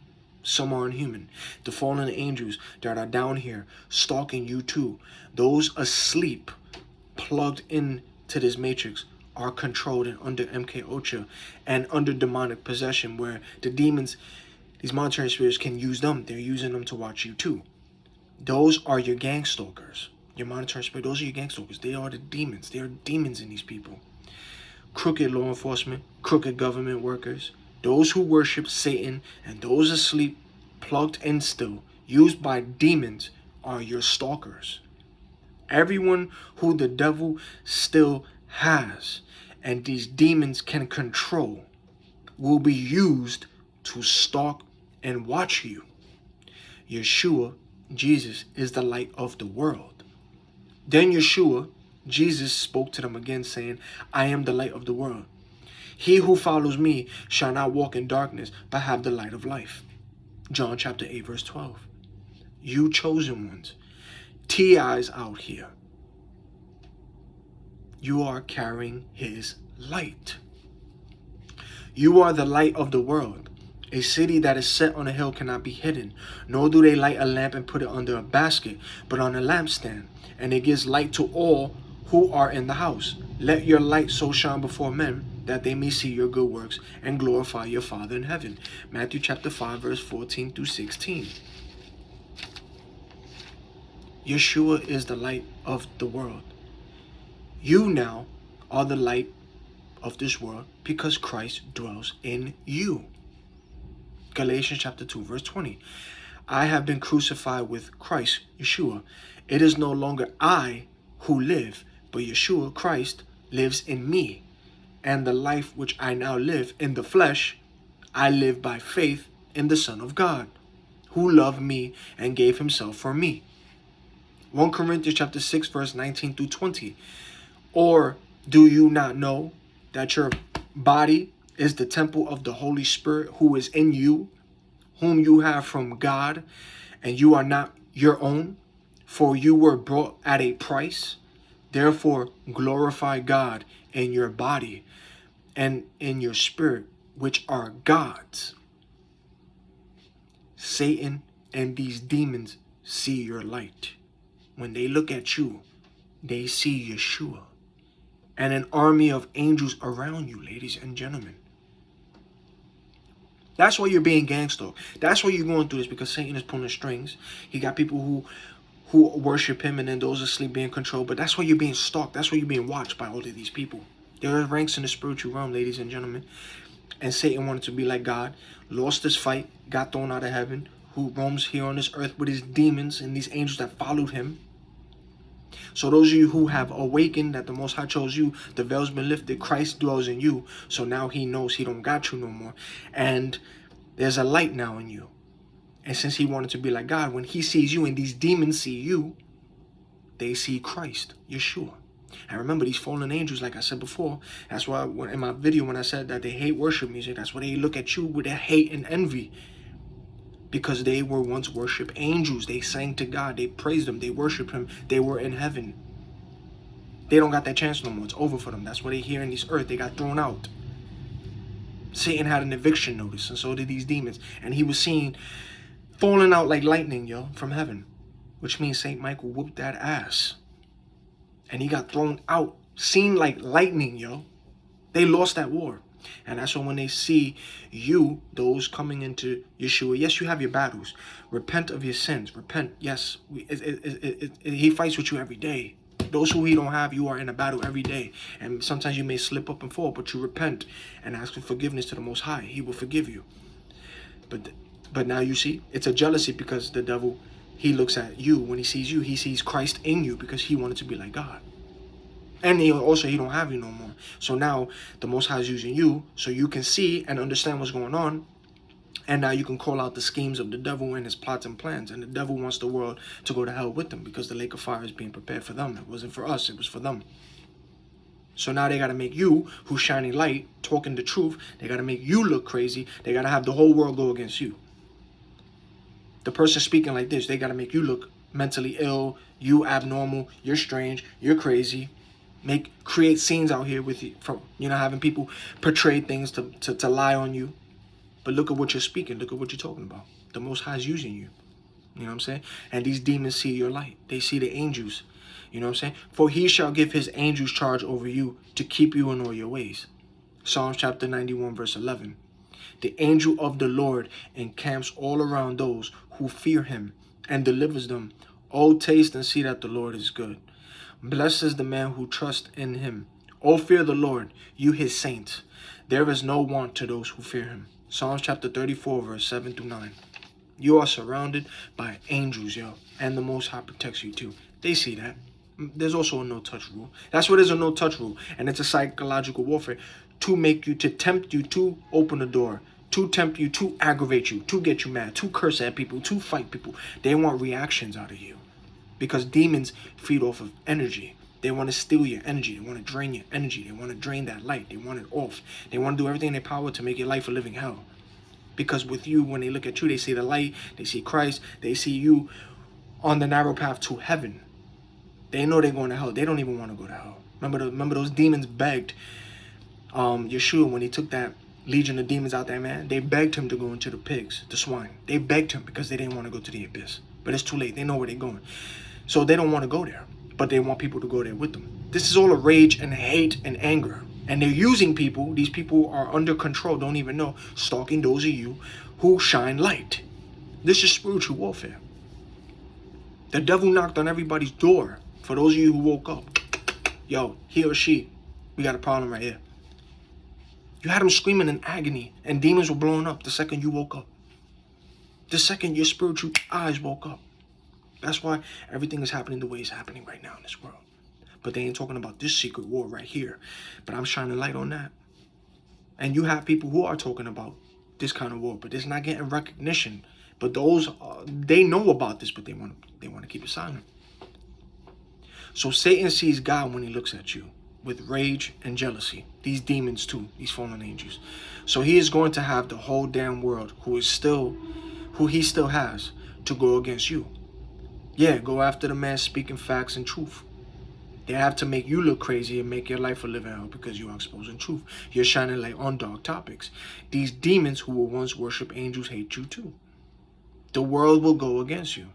Some are inhuman. The fallen angels that are down here stalking you too. Those asleep, plugged in to this matrix, are controlled and under MK Ultra and under demonic possession, where the demons, these monitoring spirits, can use them. They're using them to watch you too. Those are your gang stalkers. Your monitoring spirit, those are your gang stalkers. They are the demons. They are demons in these people. Crooked law enforcement, crooked government workers, those who worship Satan, and those asleep, plugged in still, used by demons, are your stalkers. Everyone who the devil still has and these demons can control will be used to stalk and watch you. Yeshua, Jesus, is the light of the world. Then Yeshua, Jesus, spoke to them again, saying, I am the light of the world. He who follows me shall not walk in darkness, but have the light of life. John chapter 8, verse 12. You chosen ones, TI's out here. You are carrying his light. You are the light of the world. A city that is set on a hill cannot be hidden, nor do they light a lamp and put it under a basket, but on a lampstand, and it gives light to all who are in the house. Let your light so shine before men that they may see your good works and glorify your Father in heaven. Matthew chapter 5, verse 14 through 16. Yeshua is the light of the world. You now are the light of this world because Christ dwells in you. Galatians chapter 2, verse 20. I have been crucified with Christ, Yeshua. It is no longer I who live, but Yeshua, Christ, lives in me. And the life which I now live in the flesh, I live by faith in the Son of God, who loved me and gave himself for me. 1 Corinthians chapter 6, verse 19 through 20. Or do you not know that your body is the temple of the Holy Spirit who is in you, whom you have from God, and you are not your own? For you were bought at a price. Therefore glorify God in your body and in your spirit, which are God's. Satan and these demons see your light. When they look at you, they see Yeshua and an army of angels around you, ladies and gentlemen. That's why you're being gangstalked. That's why you're going through this, because Satan is pulling strings. He got people who worship him, and then those asleep being controlled. But that's why you're being stalked. That's why you're being watched by all of these people. There are ranks in the spiritual realm, ladies and gentlemen. And Satan wanted to be like God, lost his fight, got thrown out of heaven, who roams here on this earth with his demons and these angels that followed him. So those of you who have awakened that the Most High chose you, the veil's been lifted, Christ dwells in you. So now he knows he don't got you no more. And there's a light now in you. And since he wanted to be like God, when he sees you and these demons see you, they see Christ, Yeshua. And remember, these fallen angels, like I said before, that's why in my video when I said that they hate worship music, that's why they look at you with their hate and envy. Because they were once worship angels. They sang to God. They praised him. They worshiped him. They were in heaven. They don't got that chance no more. It's over for them. That's what they hear in this earth. They got thrown out. Satan had an eviction notice, and so did these demons. And he was seeing falling out like lightning, yo, from heaven, which means Saint Michael whooped that ass, and he got thrown out, seen like lightning, yo. They lost that war. And that's when they see you, those coming into Yeshua, yes, you have your battles. Repent of your sins. Repent. Yes, he fights with you every day. Those who he don't have, you are in a battle every day. And sometimes you may slip up and fall, but you repent and ask for forgiveness to the Most High. He will forgive you. But now you see, it's a jealousy because the devil, he looks at you. When he sees you, he sees Christ in you because he wanted to be like God. And he don't have you no more. So now the Most High is using you so you can see and understand what's going on. And now you can call out the schemes of the devil and his plots and plans. And the devil wants the world to go to hell with them because the lake of fire is being prepared for them. It wasn't for us, it was for them. So now they got to make you, who's shining light, talking the truth, they got to make you look crazy. They got to have the whole world go against you. The person speaking like this, they got to make you look mentally ill, you abnormal, you're strange, you're crazy. Create scenes out here with you, from having people portray things to lie on you. But look at what you're speaking. Look at what you're talking about. The Most High is using you. You know what I'm saying? And these demons see your light. They see the angels. You know what I'm saying? For he shall give his angels charge over you to keep you in all your ways. Psalms chapter 91 verse 11. The angel of the Lord encamps all around those who fear him and delivers them. Oh, taste and see that the Lord is good. Blessed is the man who trusts in him. O fear the Lord, you his saints. There is no want to those who fear him. Psalms chapter 34, verse 7 through 9. You are surrounded by angels, yo. And the Most High protects you too. They see that. There's also a no-touch rule. That's what is a no-touch rule. And it's a psychological warfare to tempt you to open the door, to tempt you, to aggravate you, to get you mad, to curse at people, to fight people. They want reactions out of you. Because demons feed off of energy. They want to steal your energy. They want to drain your energy. They want to drain that light. They want it off. They want to do everything in their power to make your life a living hell. Because with you, when they look at you, they see the light. They see Christ. They see you on the narrow path to heaven. They know they're going to hell. They don't even want to go to hell. Remember those demons begged Yeshua when he took that legion of demons out there, man. They begged him to go into the pigs, the swine. They begged him because they didn't want to go to the abyss. But it's too late. They know where they're going. So they don't want to go there, but they want people to go there with them. This is all a rage and hate and anger. And they're using people. These people are under control, don't even know, stalking those of you who shine light. This is spiritual warfare. The devil knocked on everybody's door. For those of you who woke up, yo, he or she, we got a problem right here. You had them screaming in agony, and demons were blowing up the second you woke up. The second your spiritual eyes woke up. That's why everything is happening the way it's happening right now in this world. But they ain't talking about this secret war right here. But I'm shining light on that. And you have people who are talking about this kind of war, but it's not getting recognition. But those, they know about this, but they want to keep it silent. So Satan sees God when he looks at you with rage and jealousy. These demons too, these fallen angels. So he is going to have the whole damn world who he still has to go against you. Yeah, go after the man speaking facts and truth. They have to make you look crazy and make your life a living hell because you are exposing truth. You're shining light on dark topics. These demons who will once worship angels hate you too. The world will go against you.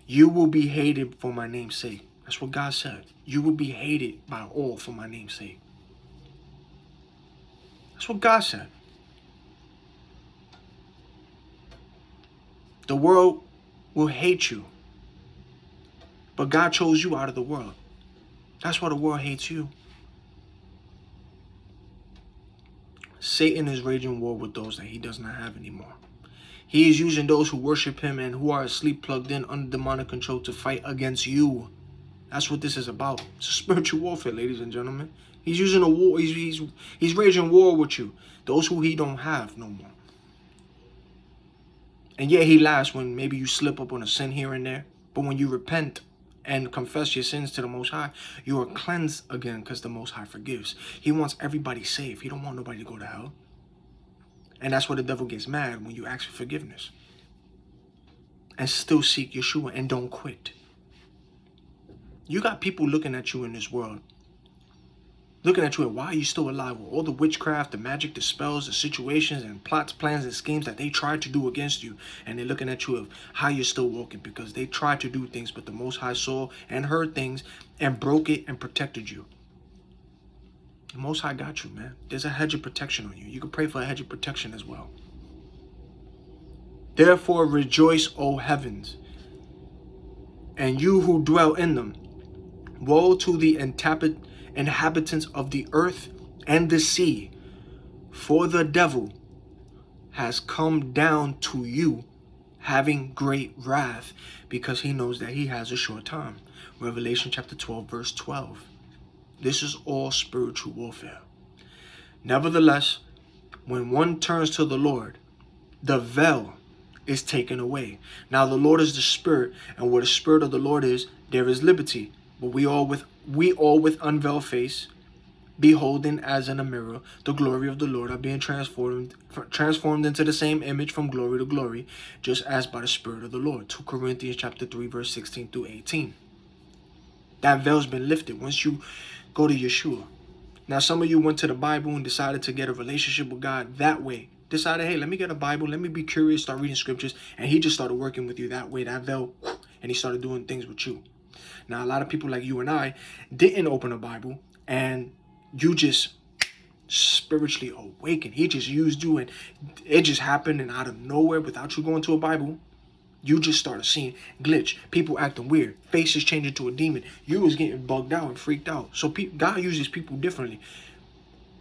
You will be hated for my name's sake. That's what God said. You will be hated by all for my name's sake. That's what God said. The world will hate you. But God chose you out of the world. That's why the world hates you. Satan is raging war with those that he does not have anymore. He is using those who worship him and who are asleep plugged in under demonic control to fight against you. That's what this is about. It's a spiritual warfare, ladies and gentlemen. He's using a war. He's raging war with you. Those who he don't have no more. And yeah, he laughs when maybe you slip up on a sin here and there. But when you repent and confess your sins to the Most High, you are cleansed again because the Most High forgives. He wants everybody saved. He don't want nobody to go to hell. And that's why the devil gets mad when you ask for forgiveness. And still seek Yeshua and don't quit. You got people looking at you in this world Looking at you and why are you still alive? With all the witchcraft, the magic, the spells, the situations and plots, plans, and schemes that they tried to do against you. And they're looking at you of how you're still walking because they tried to do things, but the Most High saw and heard things and broke it and protected you. The Most High got you, man. There's a hedge of protection on you. You can pray for a hedge of protection as well. Therefore rejoice, O heavens, and you who dwell in them. Woe to the inhabitants of the earth and the sea, for the devil has come down to you, having great wrath, because he knows that he has a short time. Revelation chapter 12, verse 12. This is all spiritual warfare. Nevertheless, when one turns to the Lord, the veil is taken away. Now the Lord is the Spirit, and where the Spirit of the Lord is, there is liberty. But we all with unveiled face, beholding as in a mirror the glory of the Lord, are being transformed into the same image from glory to glory, just as by the Spirit of the Lord. 2 Corinthians chapter 3, verse 16 through 18. That veil's been lifted once you go to Yeshua. Now, some of you went to the Bible and decided to get a relationship with God that way. Decided, hey, let me get a Bible, let me be curious, start reading scriptures, and he just started working with you that way, that veil, and he started doing things with you. Now, a lot of people like you and I didn't open a Bible, and you just spiritually awakened. He just used you, and it just happened, and out of nowhere, without you going to a Bible, you just started seeing glitch, people acting weird, faces changing to a demon. You was getting bugged out and freaked out. So God uses people differently.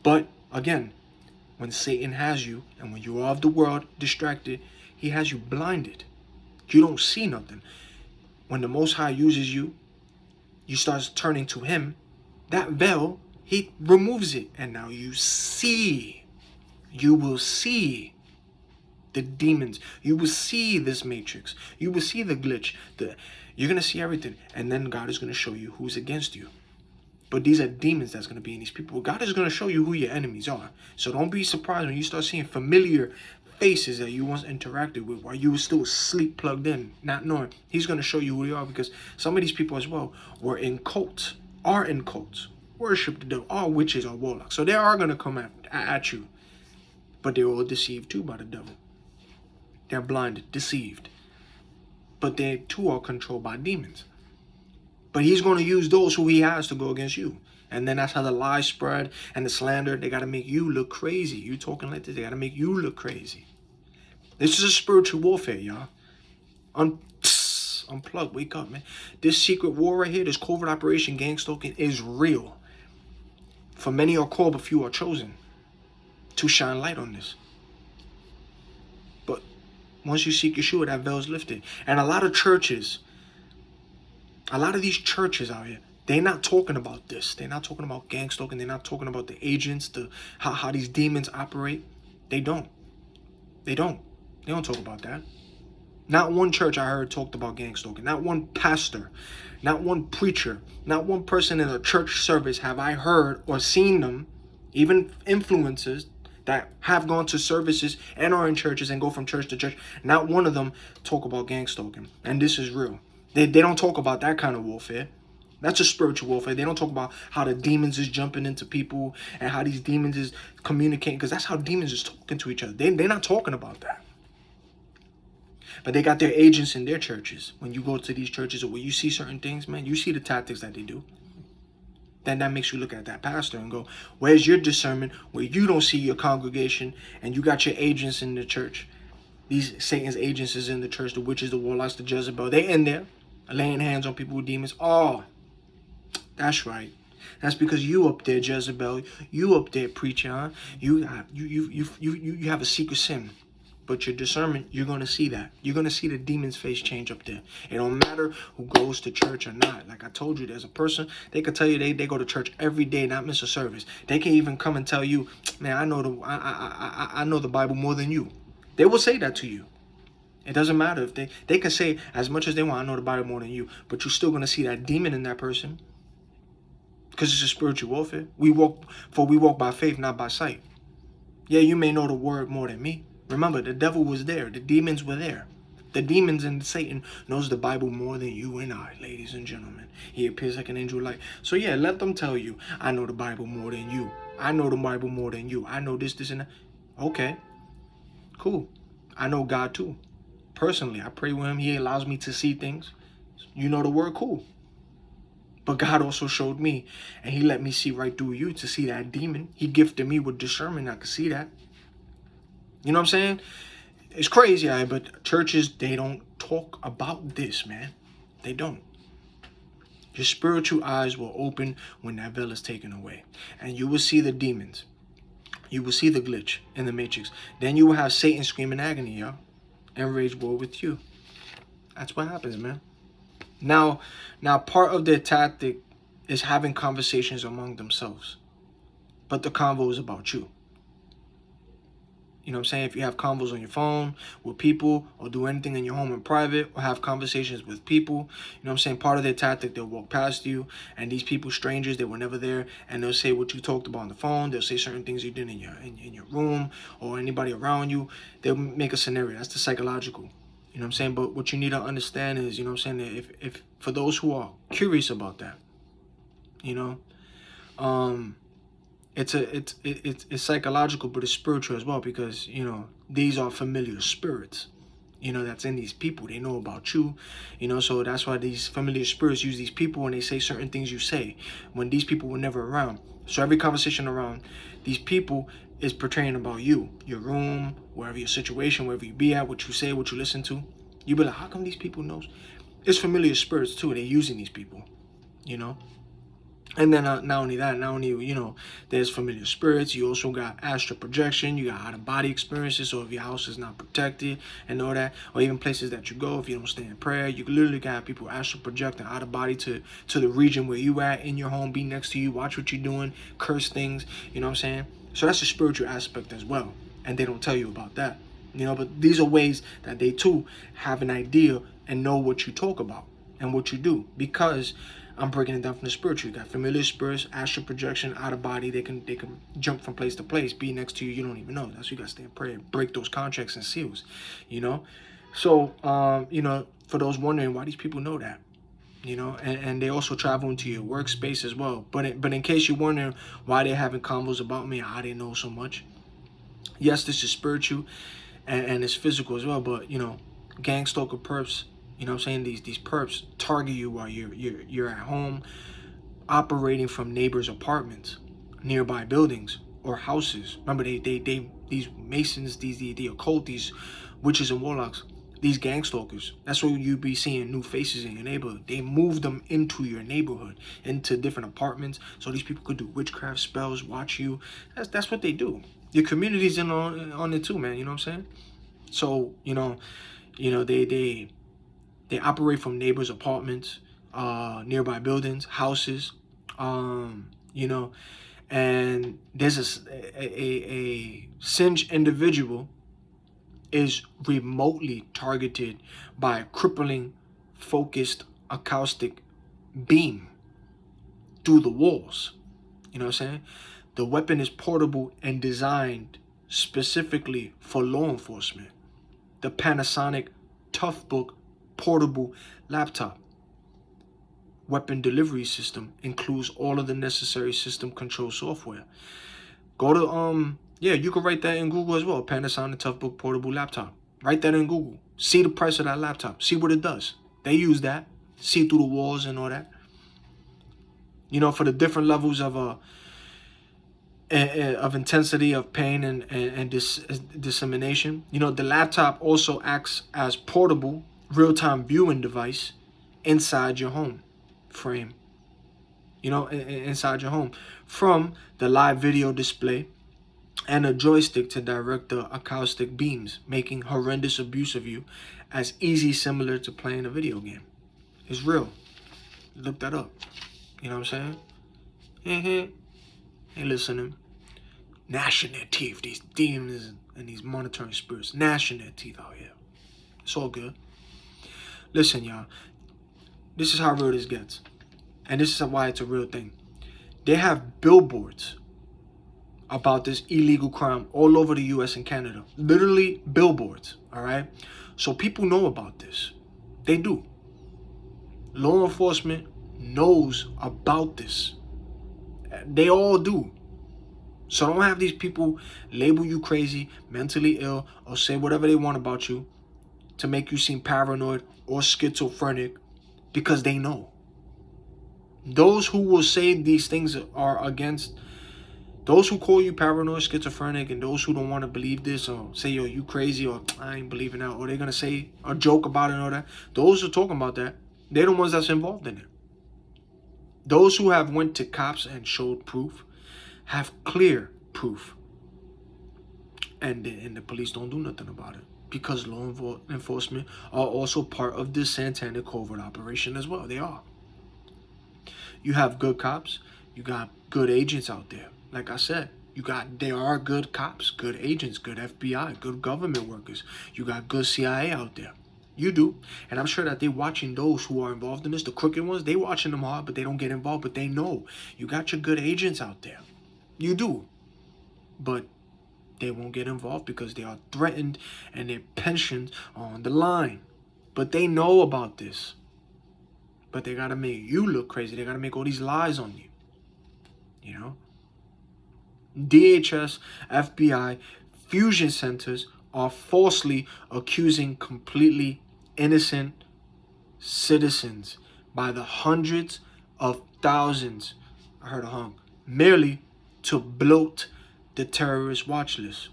But again, when Satan has you, and when you are of the world, distracted, he has you blinded. You don't see nothing. When the Most High uses you, you start turning to him, that veil, he removes it. And now you see. You will see the demons. You will see this matrix. You will see the glitch. You're going to see everything. And then God is going to show you who's against you. But these are demons that's going to be in these people. God is going to show you who your enemies are. So don't be surprised when you start seeing familiar faces that you once interacted with while you were still asleep, plugged in, not knowing. He's going to show you who they are, because some of these people as well were in cults, are in cults, worship the devil, are witches or warlocks. So they are going to come at you. But they're all deceived too by the devil. They're blinded, deceived. But they too are controlled by demons. But he's going to use those who he has to go against you. And then that's how the lies spread and the slander. They got to make you look crazy. You talking like this, they got to make you look crazy. This is a spiritual warfare, y'all. Unplug, wake up, man. This secret war right here, this covert operation, Gangstalking, is real. For many are called, but few are chosen to shine light on this. But once you seek Yeshua, that veil is lifted. And a lot of churches, a lot of these churches out here, they're not talking about this. They're not talking about Gangstalking. They're not talking about the agents, how these demons operate. They don't. They don't talk about that. Not one church I heard talked about Gangstalking. Not one pastor, not one preacher, not one person in a church service have I heard or seen them, even influencers that have gone to services and are in churches and go from church to church. Not one of them talk about Gangstalking. And this is real. They don't talk about that kind of warfare. That's a spiritual warfare. They don't talk about how the demons is jumping into people and how these demons is communicating, because that's how demons is talking to each other. They're not talking about that. But they got their agents in their churches. When you go to these churches or when you see certain things, man, you see the tactics that they do. Then that makes you look at that pastor and go, where's your discernment where you don't see your congregation and you got your agents in the church? These Satan's agents is in the church, the witches, the warlocks, the Jezebel. They in there laying hands on people with demons. Oh, that's right. That's because you up there, Jezebel. You up there, preacher. Huh? You have a secret sin. But your discernment, you're going to see that. You're going to see the demon's face change up there. It don't matter who goes to church or not. Like I told you, there's a person, they could tell you they go to church every day, not miss a service. They can even come and tell you, man, I know the Bible more than you. They will say that to you. It doesn't matter if they can say as much as they want, I know the Bible more than you, but you're still going to see that demon in that person. Because it's a spiritual warfare. We walk by faith, not by sight. Yeah, you may know the word more than me. Remember, the devil was there. The demons were there. The demons and Satan knows the Bible more than you and I, ladies and gentlemen. He appears like an angel of light. So yeah, let them tell you, I know the Bible more than you. I know the Bible more than you. I know this, and that. Okay, cool. I know God too. Personally, I pray with him. He allows me to see things. You know the word, cool. But God also showed me, and he let me see right through you to see that demon. He gifted me with discernment. I could see that. You know what I'm saying? It's crazy, but churches, they don't talk about this, man. They don't. Your spiritual eyes will open when that veil is taken away. And you will see the demons. You will see the glitch in the matrix. Then you will have Satan screaming agony, y'all, and rage war with you. That's what happens, man. Now part of their tactic is having conversations among themselves. But the convo is about you. You know what I'm saying? If you have convos on your phone with people, or do anything in your home in private, or have conversations with people, you know what I'm saying? Part of their tactic, they'll walk past you, and these people, strangers, they were never there, and they'll say what you talked about on the phone. They'll say certain things you did in your room, or anybody around you. They'll make a scenario. That's the psychological. You know what I'm saying? But what you need to understand is, you know what I'm saying, if for those who are curious about that, you know, it's psychological, but it's spiritual as well, because, you know, these are familiar spirits, you know, that's in these people. They know about you, you know, so that's why these familiar spirits use these people, and they say certain things you say when these people were never around. So every conversation around these people is portraying about you, your room, wherever your situation, wherever you be at, what you say, what you listen to. You be like, how come these people knows? It's familiar spirits too. They're using these people, you know. And then not only that, you know, there's familiar spirits. You also got astral projection. You got out-of-body experiences. So if your house is not protected and all that, or even places that you go, if you don't stay in prayer, you literally got people astral projecting out-of-body to the region where you at in your home, be next to you, watch what you're doing, curse things. You know what I'm saying? So that's a spiritual aspect as well. And they don't tell you about that. You know, but these are ways that they too have an idea and know what you talk about and what you do, because I'm breaking it down from the spiritual. You got familiar spirits, astral projection, out of body. They can jump from place to place, be next to you. You don't even know. That's why you got to stay in prayer, break those contracts and seals. You know, so you know, for those wondering why these people know that, you know, and they also travel into your workspace as well. But in case you're wondering why they're having convos about me, how they know so much. Yes, this is spiritual, and it's physical as well. But you know, gangstalker perps. You know what I'm saying? These perps target you while you're at home, operating from neighbors' apartments, nearby buildings or houses. Remember, they these masons, the occult, these witches and warlocks, these gangstalkers. That's where you be seeing new faces in your neighborhood. They move them into your neighborhood, into different apartments, so these people could do witchcraft spells, watch you. That's what they do. Your community's in on it too, man. You know what I'm saying? So you know, they operate from neighbors' apartments, nearby buildings, houses, you know, and there's a singed individual is remotely targeted by a crippling, focused acoustic beam through the walls. You know what I'm saying? The weapon is portable and designed specifically for law enforcement. The Panasonic Toughbook portable laptop weapon delivery system includes all of the necessary system control software. Go to yeah, you can write that in Google as well. Panasonic Toughbook portable laptop. Write that in Google. See the price of that laptop. See what it does. They use that. See through the walls and all that. You know, for the different levels of intensity of pain and dissemination. You know, the laptop also acts as portable real-time viewing device inside your home frame. You know, inside your home, from the live video display and a joystick to direct the acoustic beams, making horrendous abuse of you as easy, similar to playing a video game. It's real. Look that up. You know what I'm saying? Hey, listening. Gnashing their teeth, these demons and these monitoring spirits, gnashing their teeth out here. It's all good. Listen, y'all. This is how real this gets. And this is why it's a real thing. They have billboards about this illegal crime all over the US and Canada. Literally billboards, all right? So people know about this. They do. Law enforcement knows about this. They all do. So don't have these people label you crazy, mentally ill, or say whatever they want about you to make you seem paranoid or schizophrenic, because they know. Those who will say these things are against, those who call you paranoid, schizophrenic, and those who don't want to believe this or say, yo, you crazy, or I ain't believing that, or they're going to say a joke about it and all that, those who are talking about that, they're the ones that's involved in it. Those who have went to cops and showed proof have clear proof. And the police don't do nothing about it, because law enforcement are also part of this satanic covert operation as well. They are. You have good cops. You got good agents out there. Like I said, there are good cops, good agents, good FBI, good government workers. You got good CIA out there. You do. And I'm sure that they're watching those who are involved in this, the crooked ones. They watching them hard, but they don't get involved. But they know. You got your good agents out there. You do. But they won't get involved because they are threatened and their pensions are on the line. But they know about this. But they got to make you look crazy. They got to make all these lies on you. You know? DHS, FBI, fusion centers are falsely accusing completely innocent citizens by the hundreds of thousands, I heard a honk, merely to bloat the terrorist watch list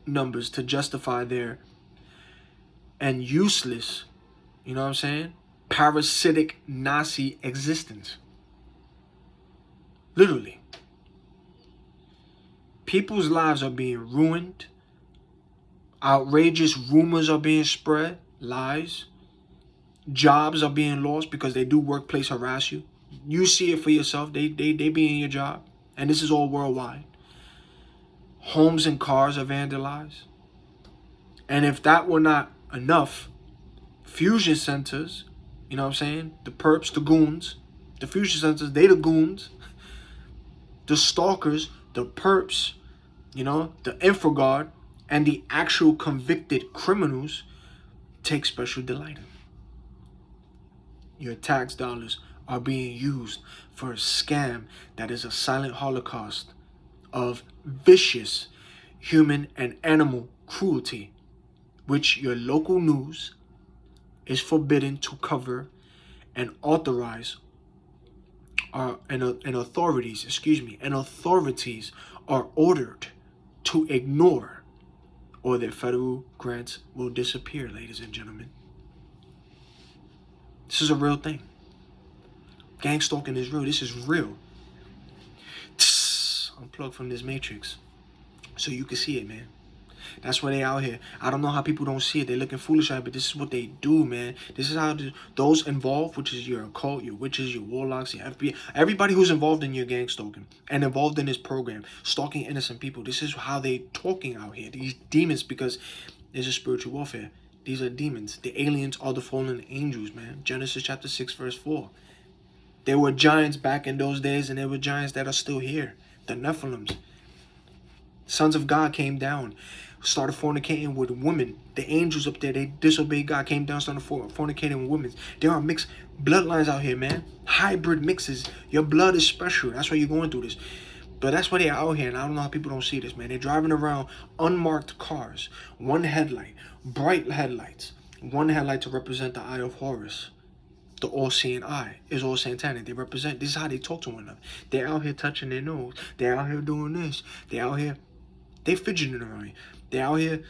numbers to justify their and useless, you know what I'm saying, parasitic Nazi existence. Literally. People's lives are being ruined. Outrageous rumors are being spread. Lies. Jobs are being lost because they do workplace harass you. You see it for yourself. They be in your job. And this is all worldwide. Homes and cars are vandalized. And if that were not enough, fusion centers, you know what I'm saying? The perps, the goons. The fusion centers, they the goons. The stalkers, the perps, you know, the infraguard, and the actual convicted criminals take special delight in. Your tax dollars are being used for a scam that is a silent holocaust of vicious human and animal cruelty, which your local news is forbidden to cover and authorize, and authorities are ordered to ignore, or their federal grants will disappear, ladies and gentlemen. This is a real thing. Gangstalking is real. This is real. Unplug from this matrix so you can see it, man. That's why they out here. I don't know how people don't see it. They're looking foolish at it, but this is what they do, man. This is how those involved, which is your occult, your witches, your warlocks, your FBI, everybody who's involved in your gang stalking and involved in this program, stalking innocent people. This is how they talking out here. These demons, because there's a spiritual warfare. These are demons. The aliens are the fallen angels, man. Genesis chapter 6, verse 4. There were giants back in those days, and there were giants that are still here. The Nephilims. Sons of God came down, started fornicating with women. The angels up there, they disobeyed God, came down, started fornicating with women. There are mixed bloodlines out here, man. Hybrid mixes. Your blood is special. That's why you're going through this. But that's why they're out here, and I don't know how people don't see this, man. They're driving around unmarked cars. One headlight. Bright headlights. One headlight to represent the eye of Horus. The all-seeing eye is all satanic. They represent, this is how they talk to one another. They're out here touching their nose. They're out here doing this. They're out here, they fidgeting around you. They're out here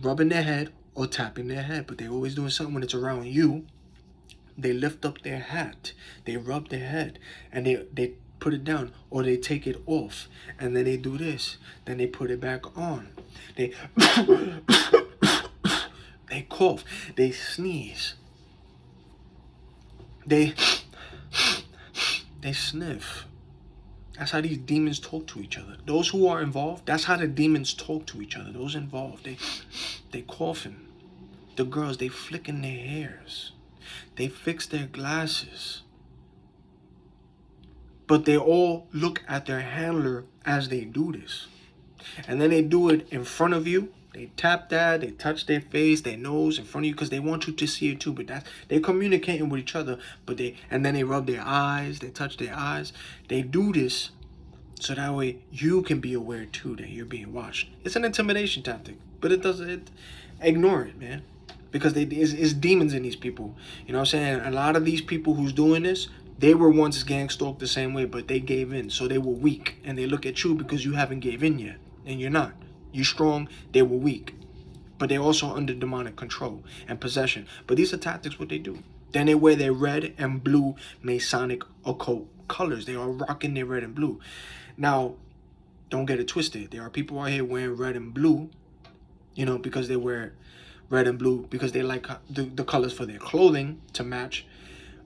rubbing their head or tapping their head, but they're always doing something when it's around you. They lift up their hat. They rub their head, and they put it down, or they take it off, and then they do this. Then they put it back on. They they cough. They sneeze. They sniff. That's how these demons talk to each other. Those who are involved, that's how the demons talk to each other. Those involved, they coughing. The girls, they flicking their hairs. They fix their glasses. but they all look at their handler as they do this. And then they do it in front of you. They tap that, they touch their face, their nose in front of you because they want you to see it too. But they're communicating with each other. And then they rub their eyes, they touch their eyes. They do this so that way you can be aware too that you're being watched. It's an intimidation tactic, but ignore it, man. Because it's demons in these people. You know what I'm saying? A lot of these people who's doing this, they were once gang stalked the same way, but they gave in. So they were weak. And they look at you because you haven't gave in yet. And you're not. You're strong, they were weak. But they're also under demonic control and possession. But these are tactics, what they do. Then they wear their red and blue Masonic occult colors. They are rocking their red and blue. Now, don't get it twisted. There are people out here wearing red and blue, because they wear red and blue because they like the colors for their clothing to match.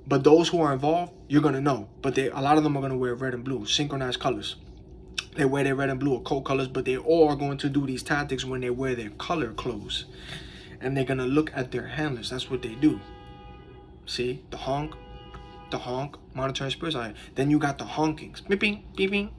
But those who are involved, you're going to know. But a lot of them are going to wear red and blue, synchronized colors. They wear their red and blue occult colors, but they all are going to do these tactics when they wear their color clothes. And they're going to look at their handlers. That's what they do. See? The honk, monitoring spirits. Then you got the honkings. Beeping, beeping.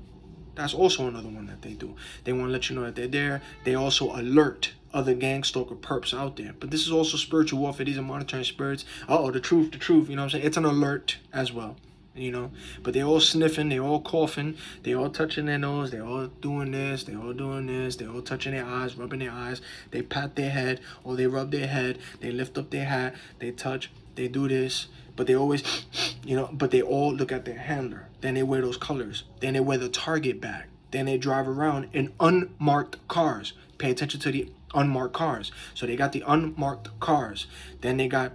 That's also another one that they do. They want to let you know that they're there. They also alert other gang stalker perps out there. But this is also spiritual warfare. These are monitoring spirits. The truth. You know what I'm saying? It's an alert as well. But they all sniffing, they all coughing, they all touching their nose, they all doing this, they all touching their eyes, rubbing their eyes, they pat their head, or they rub their head, they lift up their hat, they touch, they do this, but they always, but they all look at their handler. Then they wear those colors, then they wear the Target bag, then they drive around in unmarked cars. Pay attention to the unmarked cars. So they got the unmarked cars, then they got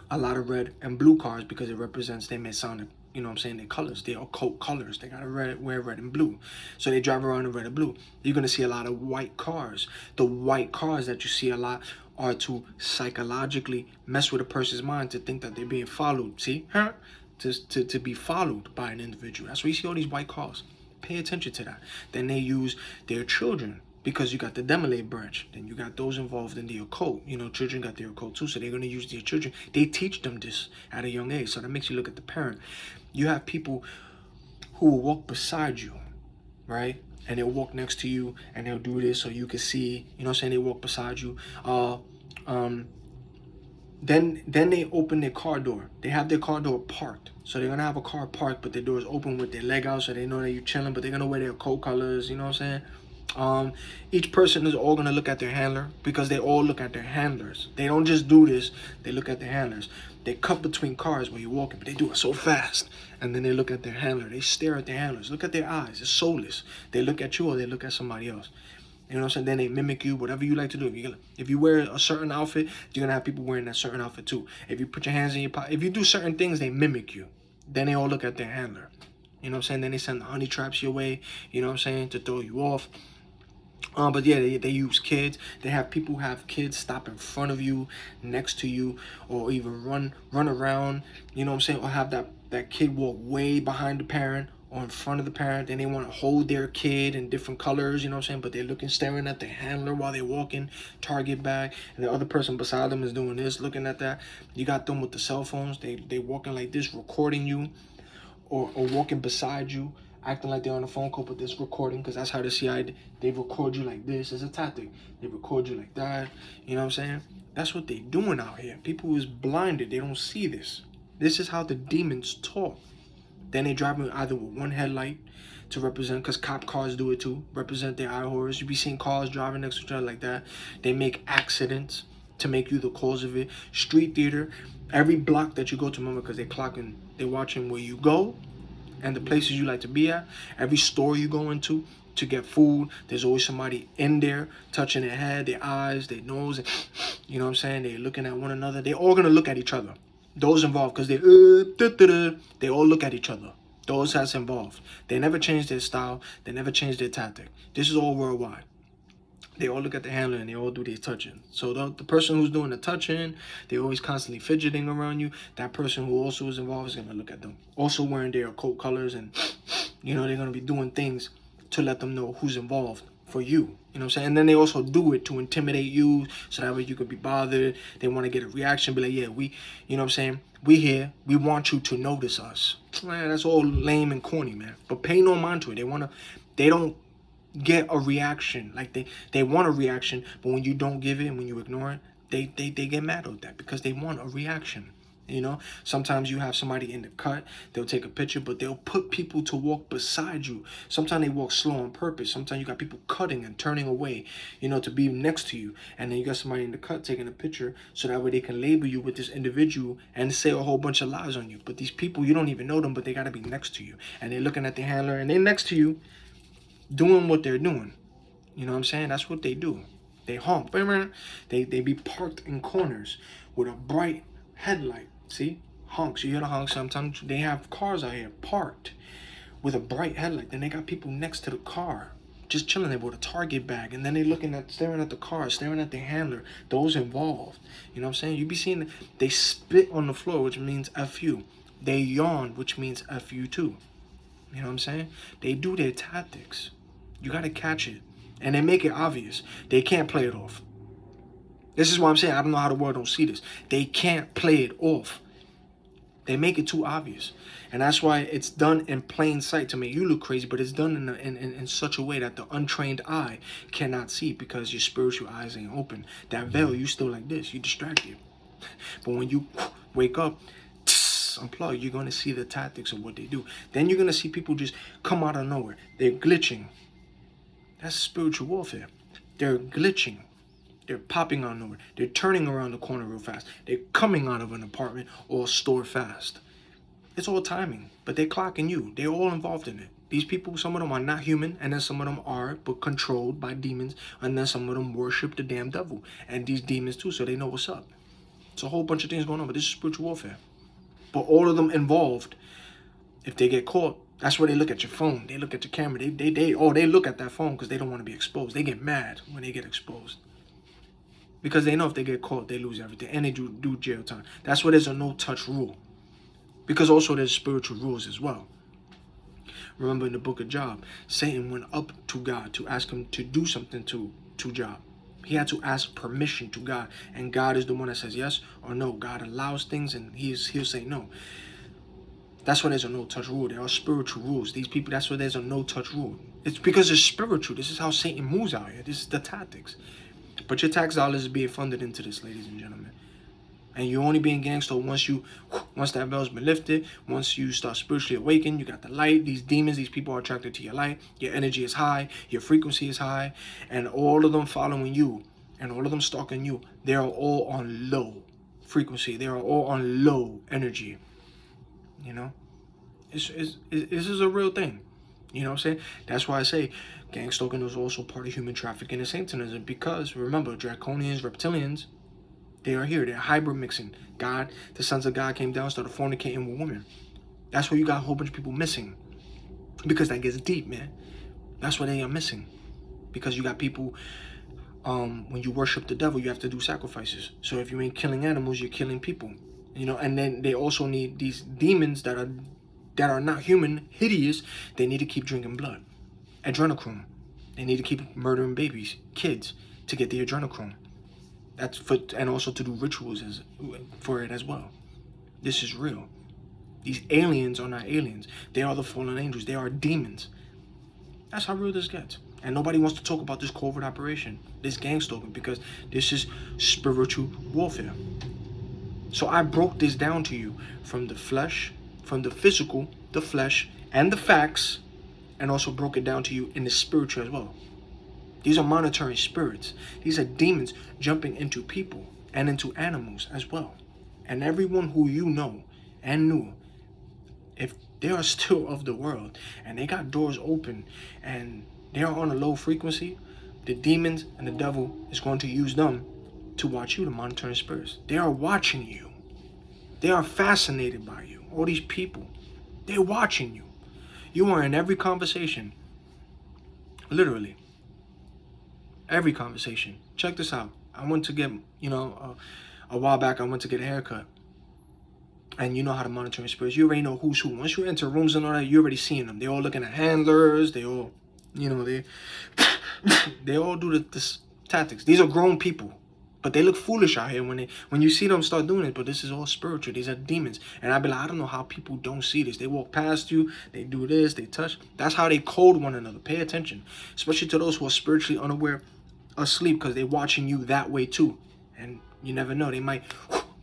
a lot of red and blue cars because it represents their Masonic, their colors, their occult colors. They gotta wear red and blue. So they drive around in red and blue. You're gonna see a lot of white cars. The white cars that you see a lot are to psychologically mess with a person's mind to think that they're being followed. See? To be followed by an individual. That's why you see all these white cars. Pay attention to that. Then they use their children. Because you got the Demolay branch, then you got those involved in the occult. Children got their occult too, so they're going to use their children. They teach them this at a young age, so that makes you look at the parent. You have people who will walk beside you, right? And they'll walk next to you, and they'll do this so you can see, they walk beside you. Then they open their car door. They have their car door parked. So they're going to have a car parked, but their door is open with their leg out, so they know that you're chilling, but they're going to wear their occult colors, you know what I'm saying? Each person is all going to look at their handler because they all look at their handlers. They don't just do this, they look at their handlers. They cut between cars when you're walking, but they do it so fast. And then they look at their handler. They stare at their handlers. Look at their eyes. It's soulless. They look at you or they look at somebody else. You know what I'm saying? Then they mimic you, whatever you like to do. If you wear a certain outfit, you're going to have people wearing that certain outfit too. If you put your hands in your pocket, if you do certain things, they mimic you. Then they all look at their handler. You know what I'm saying? Then they send honey traps your way, you know what I'm saying, to throw you off. But yeah, they use kids. They have people who have kids stop in front of you, next to you, or even run around, you know what I'm saying, or have that kid walk way behind the parent or in front of the parent. Then they want to hold their kid in different colors, you know what I'm saying, but they're looking, staring at their handler while they're walking, Target bag, and the other person beside them is doing this, looking at that. You got them with the cell phones. They walking like this, recording you, or walking beside you, acting like they're on a phone call, but this recording, because that's how the CIA, they record you like this as a tactic. They record you like that, you know what I'm saying? That's what they doing out here. People who is blinded, they don't see this. This is how the demons talk. Then they drive either with one headlight to represent, because cop cars do it too, represent their eye horrors. You be seeing cars driving next to each other like that. They make accidents to make you the cause of it. Street theater, every block that you go to, remember, because they're watching where you go, and the places you like to be at. Every store you go into to get food, there's always somebody in there touching their head, their eyes, their nose, and, you know what I'm saying? They're looking at one another. They're all going to look at each other. Those involved, because they all look at each other. Those that's involved. They never change their style. They never change their tactic. This is all worldwide. They all look at the handler and they all do their touching. So the person who's doing the touching, they're always constantly fidgeting around you. That person who also is involved is going to look at them. Also wearing their occult colors, and, they're going to be doing things to let them know who's involved for you. You know what I'm saying? And then they also do it to intimidate you so that way you could be bothered. They want to get a reaction, be like, yeah, we, you know what I'm saying? We here. We want you to notice us. Man, that's all lame and corny, man. But pay no mind to it. They don't get a reaction. Like they want a reaction, but when you don't give it and when you ignore it, they get mad at that because they want a reaction. You know, sometimes you have somebody in the cut, they'll take a picture, but they'll put people to walk beside you. Sometimes they walk slow on purpose. Sometimes you got people cutting and turning away, you know, to be next to you. And then you got somebody in the cut taking a picture so that way they can label you with this individual and say a whole bunch of lies on you. But these people, you don't even know them, but they got to be next to you. And they're looking at the handler and they're next to you doing what they're doing. You know what I'm saying? That's what they do. They honk. They be parked in corners with a bright headlight. See? Honks. You hear the honks sometimes. They have cars out here parked with a bright headlight. Then they got people next to the car just chilling there with a Target bag. And then they staring at the car, staring at the handler. Those involved. You know what I'm saying? You be seeing they spit on the floor, which means F you. They yawn, which means F you too. You know what I'm saying? They do their tactics. You got to catch it. And they make it obvious. They can't play it off. This is why I'm saying I don't know how the world don't see this. They can't play it off. They make it too obvious. And that's why it's done in plain sight to make you look crazy, but it's done in such a way that the untrained eye cannot see because your spiritual eyes ain't open. That veil, you still like this. You distracted. But when you wake up, unplug, you're going to see the tactics of what they do. Then you're going to see people just come out of nowhere. They're glitching. That's spiritual warfare. They're glitching. They're popping out of nowhere. They're turning around the corner real fast. They're coming out of an apartment or a store fast. It's all timing, but they're clocking you. They're all involved in it. These people, some of them are not human, and then some of them are, but controlled by demons, and then some of them worship the damn devil, and these demons too, so they know what's up. It's a whole bunch of things going on, but this is spiritual warfare. But all of them involved, if they get caught, that's where they look at your phone. They look at your camera. They look at that phone because they don't want to be exposed. They get mad when they get exposed. Because they know if they get caught, they lose everything. And they do jail time. That's why there's a no-touch rule. Because also there's spiritual rules as well. Remember in the book of Job, Satan went up to God to ask him to do something to Job. He had to ask permission to God. And God is the one that says yes or no. God allows things and he'll say no. That's why there's a no-touch rule. There are spiritual rules. These people, that's why there's a no-touch rule. It's because it's spiritual. This is how Satan moves out here. This is the tactics. But your tax dollars is being funded into this, ladies and gentlemen. And you're only being gangster once that bell's been lifted, once you start spiritually awakened, you got the light. These demons, these people are attracted to your light. Your energy is high. Your frequency is high. And all of them following you and all of them stalking you, they are all on low frequency. They are all on low energy. You know, this is a real thing. You know what I'm saying? That's why I say gangstalking is also part of human trafficking and Satanism. Because remember, draconians, reptilians, they are here. They're hybrid mixing. God, the sons of God came down, started fornicating with women. That's why you got a whole bunch of people missing. Because that gets deep, man. That's why they are missing. Because you got people, when you worship the devil, you have to do sacrifices. So if you ain't killing animals, you're killing people. You know, and then they also need these demons that are not human, hideous. They need to keep drinking blood, adrenochrome. They need to keep murdering babies, kids, to get the adrenochrome. That's for, and also to do rituals for it as well. This is real. These aliens are not aliens. They are the fallen angels. They are demons. That's how real this gets. And nobody wants to talk about this covert operation, this gangstalking, because this is spiritual warfare. So I broke this down to you from the flesh, from the physical, the flesh, and the facts, and also broke it down to you in the spiritual as well. These are monitoring spirits. These are demons jumping into people and into animals as well. And everyone who you know and knew, if they are still of the world and they got doors open and they are on a low frequency, the demons and the devil is going to use them to watch you, the monitoring spirits. They are watching you. They are fascinated by you. All these people, they're watching you. You are in every conversation. Literally. Every conversation. Check this out. I went to get, a while back, I went to get a haircut. And you know how to monitor spirits. You already know who's who. Once you enter rooms and all that, you're already seeing them. They're all looking at handlers. They all, They all do this tactics. These are grown people, but they look foolish out here when you see them start doing it. But this is all spiritual. These are demons. And I be like, I don't know how people don't see this. They walk past you. They do this. They touch. That's how they code one another. Pay attention, especially to those who are spiritually unaware, asleep, because they're watching you that way too. And you never know. They might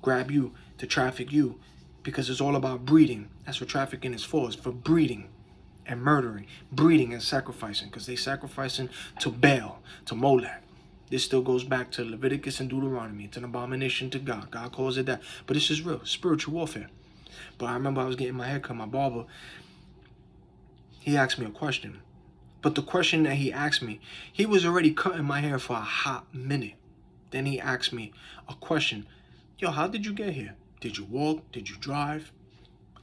grab you to traffic you, because it's all about breeding. That's what trafficking is for. It's for breeding and murdering, breeding and sacrificing, because they sacrificing to Baal, to Molech. This still goes back to Leviticus and Deuteronomy. It's an abomination to God. God calls it that. But this is real, spiritual warfare. But I remember I was getting my hair cut, my barber, he asked me a question. But the question that he asked me, he was already cutting my hair for a hot minute. Then he asked me a question. Yo, how did you get here? Did you walk? Did you drive?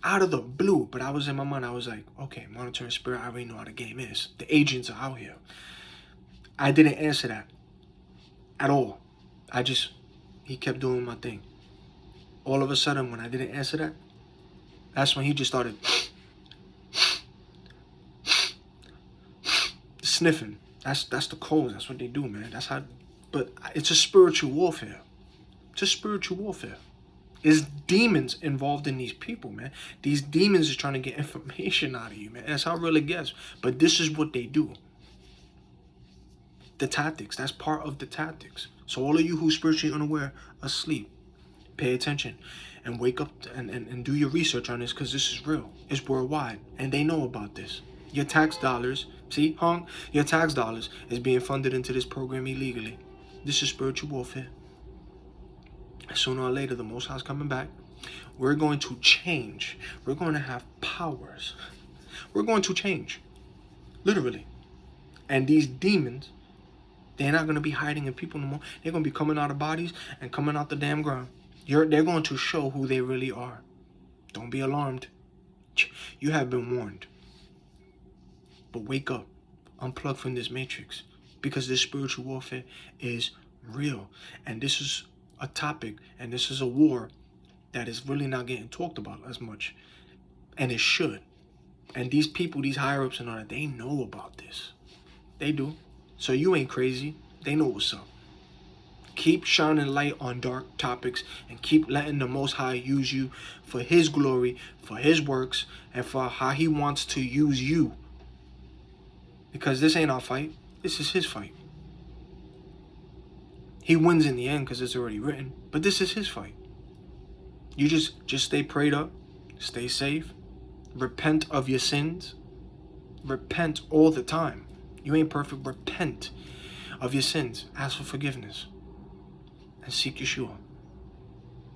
Out of the blue. But I was in my mind, I was like, okay, monitoring spirit, I already know how the game is. The agents are out here. I didn't answer that at all. He kept doing my thing. All of a sudden, when I didn't answer that, that's when he just started sniffing. That's the codes. That's what they do, man. That's how. But it's a spiritual warfare. It's a spiritual warfare. There's demons involved in these people, man. These demons is trying to get information out of you, man. That's how real it gets. But this is what they do. The tactics. That's part of the tactics. So all of you who spiritually unaware, asleep, pay attention and wake up and do your research on this, because this is real. It's worldwide. And they know about this. Your tax dollars, see, Hong? Your tax dollars is being funded into this program illegally. This is spiritual warfare. Sooner or later, the Most High is coming back. We're going to change. We're going to have powers. We're going to change. Literally. And these demons, they're not going to be hiding in people no more. They're going to be coming out of bodies and coming out the damn ground. They're going to show who they really are. Don't be alarmed. You have been warned. But wake up. Unplug from this matrix. Because this spiritual warfare is real. And this is a topic, and this is a war that is really not getting talked about as much. And it should. And these people, these higher-ups and all that, they know about this. They do. So you ain't crazy. They know what's up. Keep shining light on dark topics and keep letting the Most High use you for His glory, for His works, and for how He wants to use you. Because this ain't our fight. This is His fight. He wins in the end because it's already written. But this is His fight. You just stay prayed up. Stay safe. Repent of your sins. Repent all the time. You ain't perfect. Repent of your sins. Ask for forgiveness. And seek Yeshua.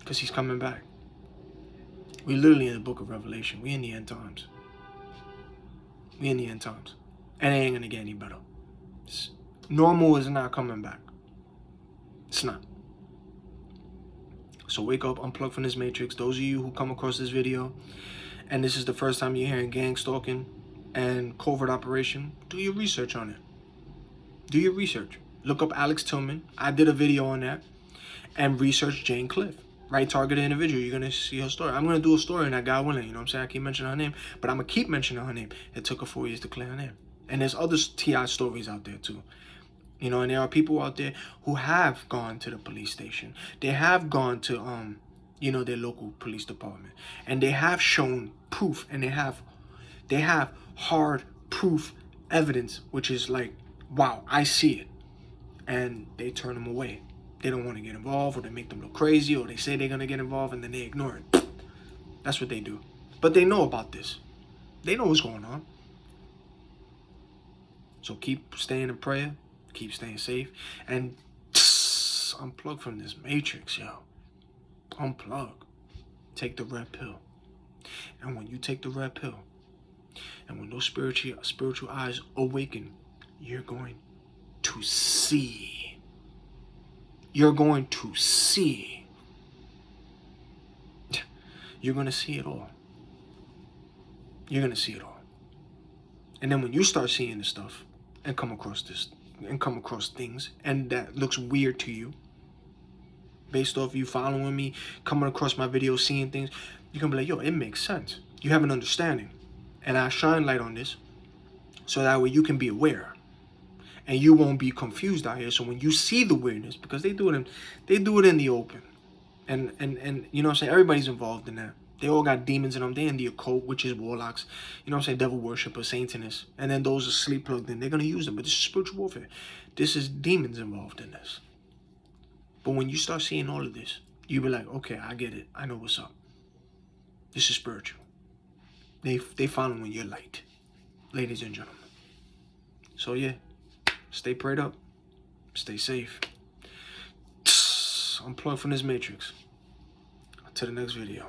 Because He's coming back. We're literally in the book of Revelation. We're in the end times. We're in the end times. And it ain't going to get any better. Normal is not coming back. It's not. So wake up, unplug from this matrix. Those of you who come across this video and this is the first time you're hearing Gangstalking and covert operation, do your research on it. Do your research. Look up Alex Tillman. I did a video on that. And research Jane Cliff. Right targeted individual. You're going to see her story. I'm going to do a story on that, God willing. You know what I'm saying? I keep mentioning her name. But I'm going to keep mentioning her name. It took her 4 years to clear her name. And there's other T.I. stories out there too. You know, and there are people out there who have gone to the police station. They have gone to, you know, their local police department. And they have shown proof. And they have hard proof evidence, which is like, wow, I see it. And they turn them away. They don't want to get involved, or they make them look crazy, or they say they're going to get involved and then they ignore it. That's what they do. But they know about this. They know what's going on. So keep staying in prayer. Keep staying safe. And unplug from this matrix, yo. Unplug. Take the red pill. And when you take the red pill, and when those spiritual eyes awaken, you're going to see. You're going to see. You're going to see it all. You're going to see it all. And then when you start seeing this stuff and come across things and that looks weird to you, based off you following me, coming across my videos, seeing things, you're going to be like, yo, it makes sense. You have an understanding. And I shine light on this so that way you can be aware. and you won't be confused out here. So when you see the weirdness, because they do it in the open, and you know what I'm saying, everybody's involved in that. They all got demons in them. They in the occult, witches, warlocks, you know what I'm saying, devil worshippers, Satanists, and then those are sleep plugged in. They're gonna use them, but this is spiritual warfare. This is demons involved in this. But when you start seeing all of this, you be like, okay, I get it. I know what's up. This is spiritual. They following your light, ladies and gentlemen. So yeah, stay prayed up, stay safe. Unplug from this matrix. To the next video.